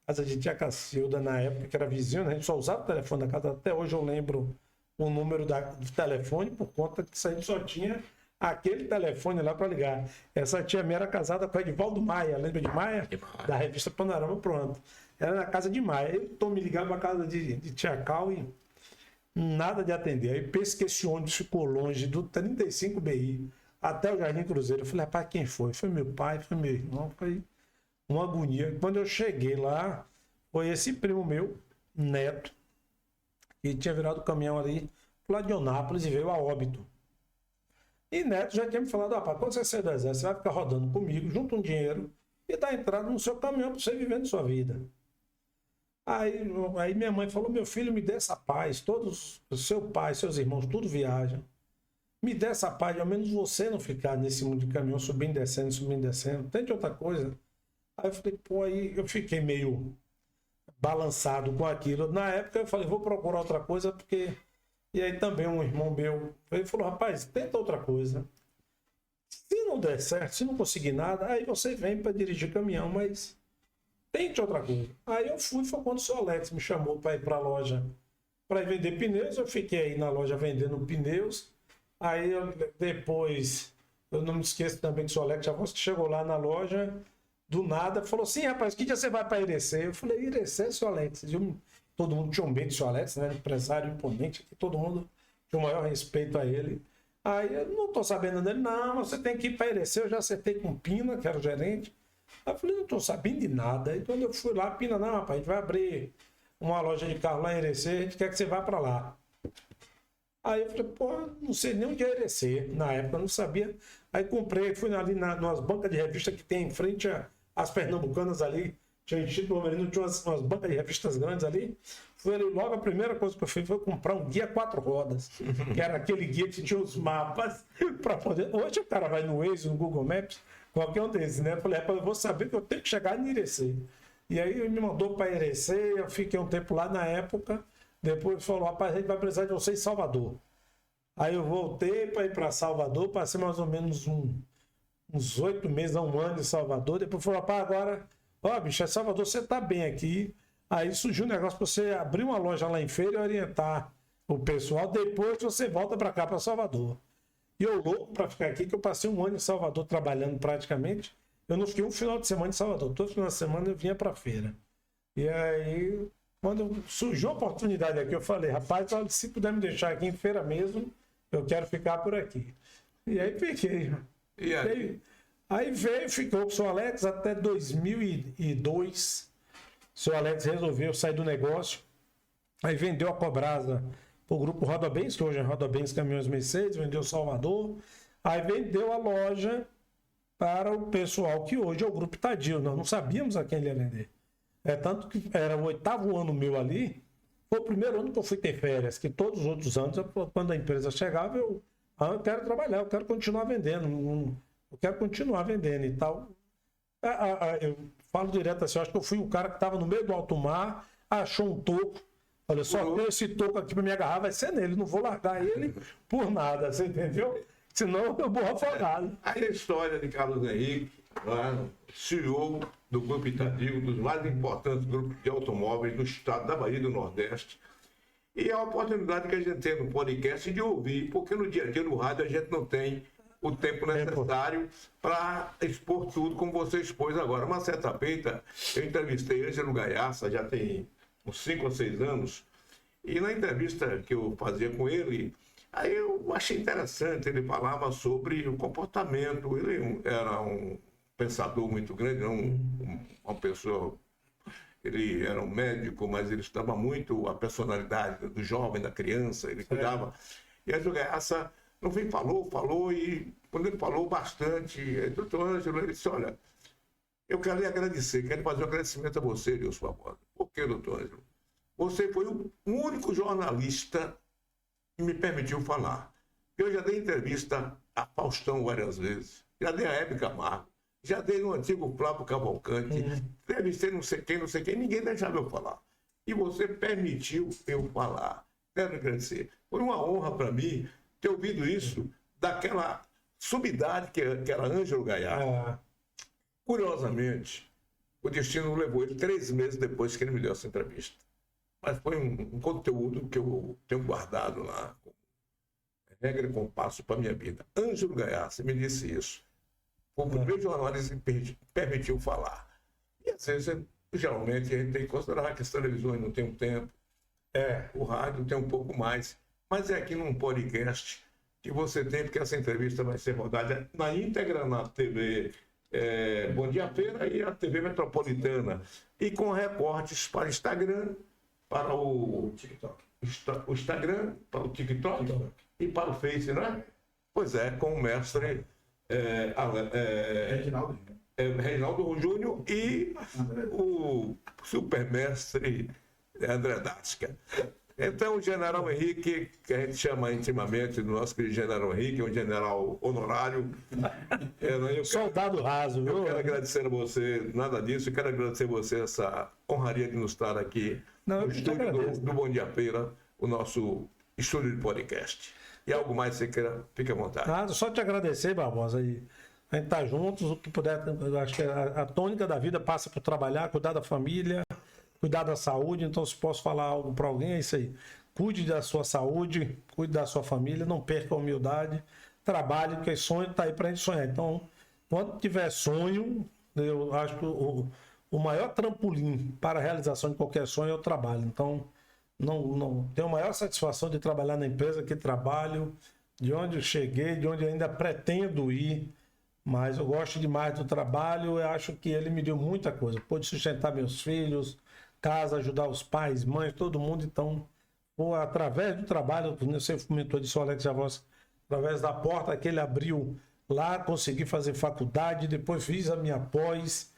Casa de tia Cacilda, na época, que era vizinho, né? A gente só usava o telefone da casa. Até hoje eu lembro o número do telefone, por conta que a gente só tinha aquele telefone lá para ligar. Essa tia minha era casada com o Edivaldo Maia, lembra de Maia? Da revista Panorama, pronto. Era na casa de Maia. Eu tô me ligando para casa de tia Cal e nada de atender. Aí penso que esse ônibus ficou longe do 35 BI até o Jardim Cruzeiro. Eu falei, rapaz, quem foi? Foi meu pai, foi meu irmão, foi uma agonia. Quando eu cheguei lá, foi esse primo meu, neto, que tinha virado o caminhão ali lá de Onápolis e veio a óbito. E Neto já tinha me falado, rapaz, quando você sair do exército, você vai ficar rodando comigo, junta um dinheiro e dá entrada no seu caminhão para você vivendo sua vida. Aí minha mãe falou, meu filho, me dê essa paz, todos, seu pai, seus irmãos, tudo viajam. Me dê essa paz, ao menos você não ficar nesse mundo de caminhão, subindo e descendo, tente outra coisa. Aí eu falei, pô, aí eu fiquei meio balançado com aquilo. Na época eu falei, vou procurar outra coisa, porque... E aí também um irmão meu, ele falou, rapaz, tenta outra coisa. Se não der certo, se não conseguir nada, aí você vem para dirigir caminhão, mas tente outra coisa. Aí eu fui, foi quando o seu Alex me chamou para ir para a loja, para ir vender pneus. Eu fiquei aí na loja vendendo pneus. Aí depois, eu não me esqueço também que o seu Alex já chegou lá na loja, do nada, falou assim, rapaz, que dia você vai para Irecê? Eu falei, Irecê, seu Alex. Todo mundo tinha um medo do seu Alex, né? Empresário imponente, todo mundo tinha o maior respeito a ele. Aí eu não estou sabendo dele, não, você tem que ir para Irecê. Eu já acertei com o Pina, que era o gerente. Aí eu falei, não estou sabendo de nada. Aí quando eu fui lá, Pina, não, rapaz, a gente vai abrir uma loja de carro lá em Irecê, a gente quer que você vá para lá. Aí eu falei, pô, não sei nem onde é Irecê. Na época eu não sabia. Aí comprei, fui ali nas bancas de revista que tem em frente às Pernambucanas ali. Tinha enchido o menino, tinha umas bancas de revistas grandes ali. Fui ali, logo a primeira coisa que eu fiz foi comprar um guia 4 rodas, que era aquele guia que tinha os mapas para poder. Hoje o cara vai no Waze, no Google Maps, qualquer um desses, né? Eu falei, eu vou saber que eu tenho que chegar em Irecê. E aí ele me mandou para Irecê, eu fiquei um tempo lá na época. Depois falou, rapaz, a gente vai precisar de você em Salvador. Aí eu voltei para ir para Salvador, passei mais ou menos uns 8 meses, um ano em Salvador. Depois falou, rapaz, agora, ó, bicho, é Salvador, você tá bem aqui. Aí surgiu um negócio para você abrir uma loja lá em Feira e orientar o pessoal. Depois você volta para cá, para Salvador. E eu louco para ficar aqui, que eu passei um ano em Salvador trabalhando praticamente. Eu não fiquei um final de semana em Salvador. Todo final de semana eu vinha para Feira. E aí, quando surgiu a oportunidade aqui, eu falei, rapaz, olha, se puder me deixar aqui em Feira mesmo, eu quero ficar por aqui. E aí fiquei. E aí? Aí veio, ficou com o seu Alex até 2002. O seu Alex resolveu sair do negócio. Aí vendeu a Cobrasa para o grupo Roda Bens, que hoje é Roda Bens Caminhões Mercedes, vendeu Salvador. Aí vendeu a loja para o pessoal que hoje é o Grupo Itadio. Nós não sabíamos a quem ele ia vender. É tanto que era o 8º ano meu ali. Foi o primeiro ano que eu fui ter férias, que todos os outros anos, quando a empresa chegava, eu quero trabalhar, eu quero continuar vendendo, eu quero continuar vendendo e tal. Eu falo direto assim, eu acho que eu fui o cara que estava no meio do alto mar, achou um toco, olha só, tem esse toco aqui para me agarrar, vai ser nele, não vou largar ele por nada, você entendeu? Senão eu morro afogado. Aí a história de Carlos Henrique, lá, CEO do Grupo Itadio, um dos mais importantes grupos de automóveis do estado da Bahia e do Nordeste. E é a oportunidade que a gente tem no podcast de ouvir, porque no dia a dia no rádio a gente não tem o tempo necessário para expor tudo como você expôs agora. Uma certa feita, eu entrevistei Ângelo Gaiaça, já tem uns 5 ou 6 anos, e na entrevista que eu fazia com ele, aí eu achei interessante, ele falava sobre o comportamento, ele era um pensador muito grande, não uma pessoa... Ele era um médico, mas ele estudava muito a personalidade do jovem, da criança, ele cuidava. E a Gaiaça, no fim, falou, e quando ele falou bastante, doutor Ângelo, ele disse, olha, eu quero lhe agradecer, quero fazer um agradecimento a você, Deus favor. Por quê, doutor Ângelo? Você foi o único jornalista que me permitiu falar. Eu já dei entrevista a Faustão várias vezes, já dei a Hebe Camargo, já dei no antigo Flávio Cavalcante, entrevistei não sei quem, ninguém deixava eu falar. E você permitiu eu falar. Quero agradecer. Foi uma honra para mim ter ouvido isso daquela sumidade que era Ângelo Gaiaça. Curiosamente, o destino levou ele 3 meses depois que ele me deu essa entrevista. Mas foi um conteúdo que eu tenho guardado lá, com regra e compasso para a minha vida. Ângelo Gaiaça me disse isso. Foi o primeiro jornalista que me permitiu falar. E às vezes, geralmente, a gente tem que considerar que as televisões não têm um tempo, o rádio tem um pouco mais, mas é aqui num podcast que você tem, porque essa entrevista vai ser rodada na íntegra na TV Bom Dia Feira e a TV Metropolitana, e com recortes para o Instagram, para o TikTok. O Instagram, para o TikTok e para o Face, né? Pois é, com o mestre Reinaldo Júnior e o supermestre André Dasca. Então, o general Henrique, que a gente chama intimamente do nosso querido general Henrique, é um general honorário. Soldado raso, viu? Eu quero agradecer a você, nada disso, eu quero agradecer a você essa honraria de nos estar aqui no estúdio do Bom Dia Feira, o nosso estúdio de podcast. E algo mais você queira, fique à vontade. Nada, só te agradecer, Barbosa. A gente tá juntos, o que puder, eu acho que a tônica da vida passa por trabalhar, cuidar da família, cuidar da saúde. Então, se posso falar algo para alguém, é isso aí. Cuide da sua saúde, cuide da sua família, não perca a humildade, trabalhe, porque sonho está aí para a gente sonhar. Então, quando tiver sonho, eu acho que o maior trampolim para a realização de qualquer sonho é o trabalho. Então, não tenho a maior satisfação de trabalhar na empresa que trabalho, de onde eu cheguei, de onde eu ainda pretendo ir, mas eu gosto demais do trabalho. Eu acho que ele me deu muita coisa, pude sustentar meus filhos, casa, ajudar os pais, mães, todo mundo. Então, através do trabalho, você comentou disso, Alex Javos, através da porta que ele abriu lá, consegui fazer faculdade, depois fiz a minha pós,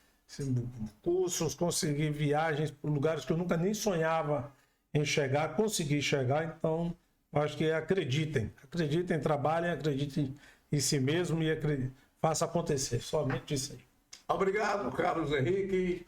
cursos, consegui viagens para lugares que eu nunca nem sonhava em chegar, consegui chegar. Então, acho que acreditem, trabalhem, acreditem em si mesmo e faça acontecer, somente isso aí. Obrigado, Carlos Henrique.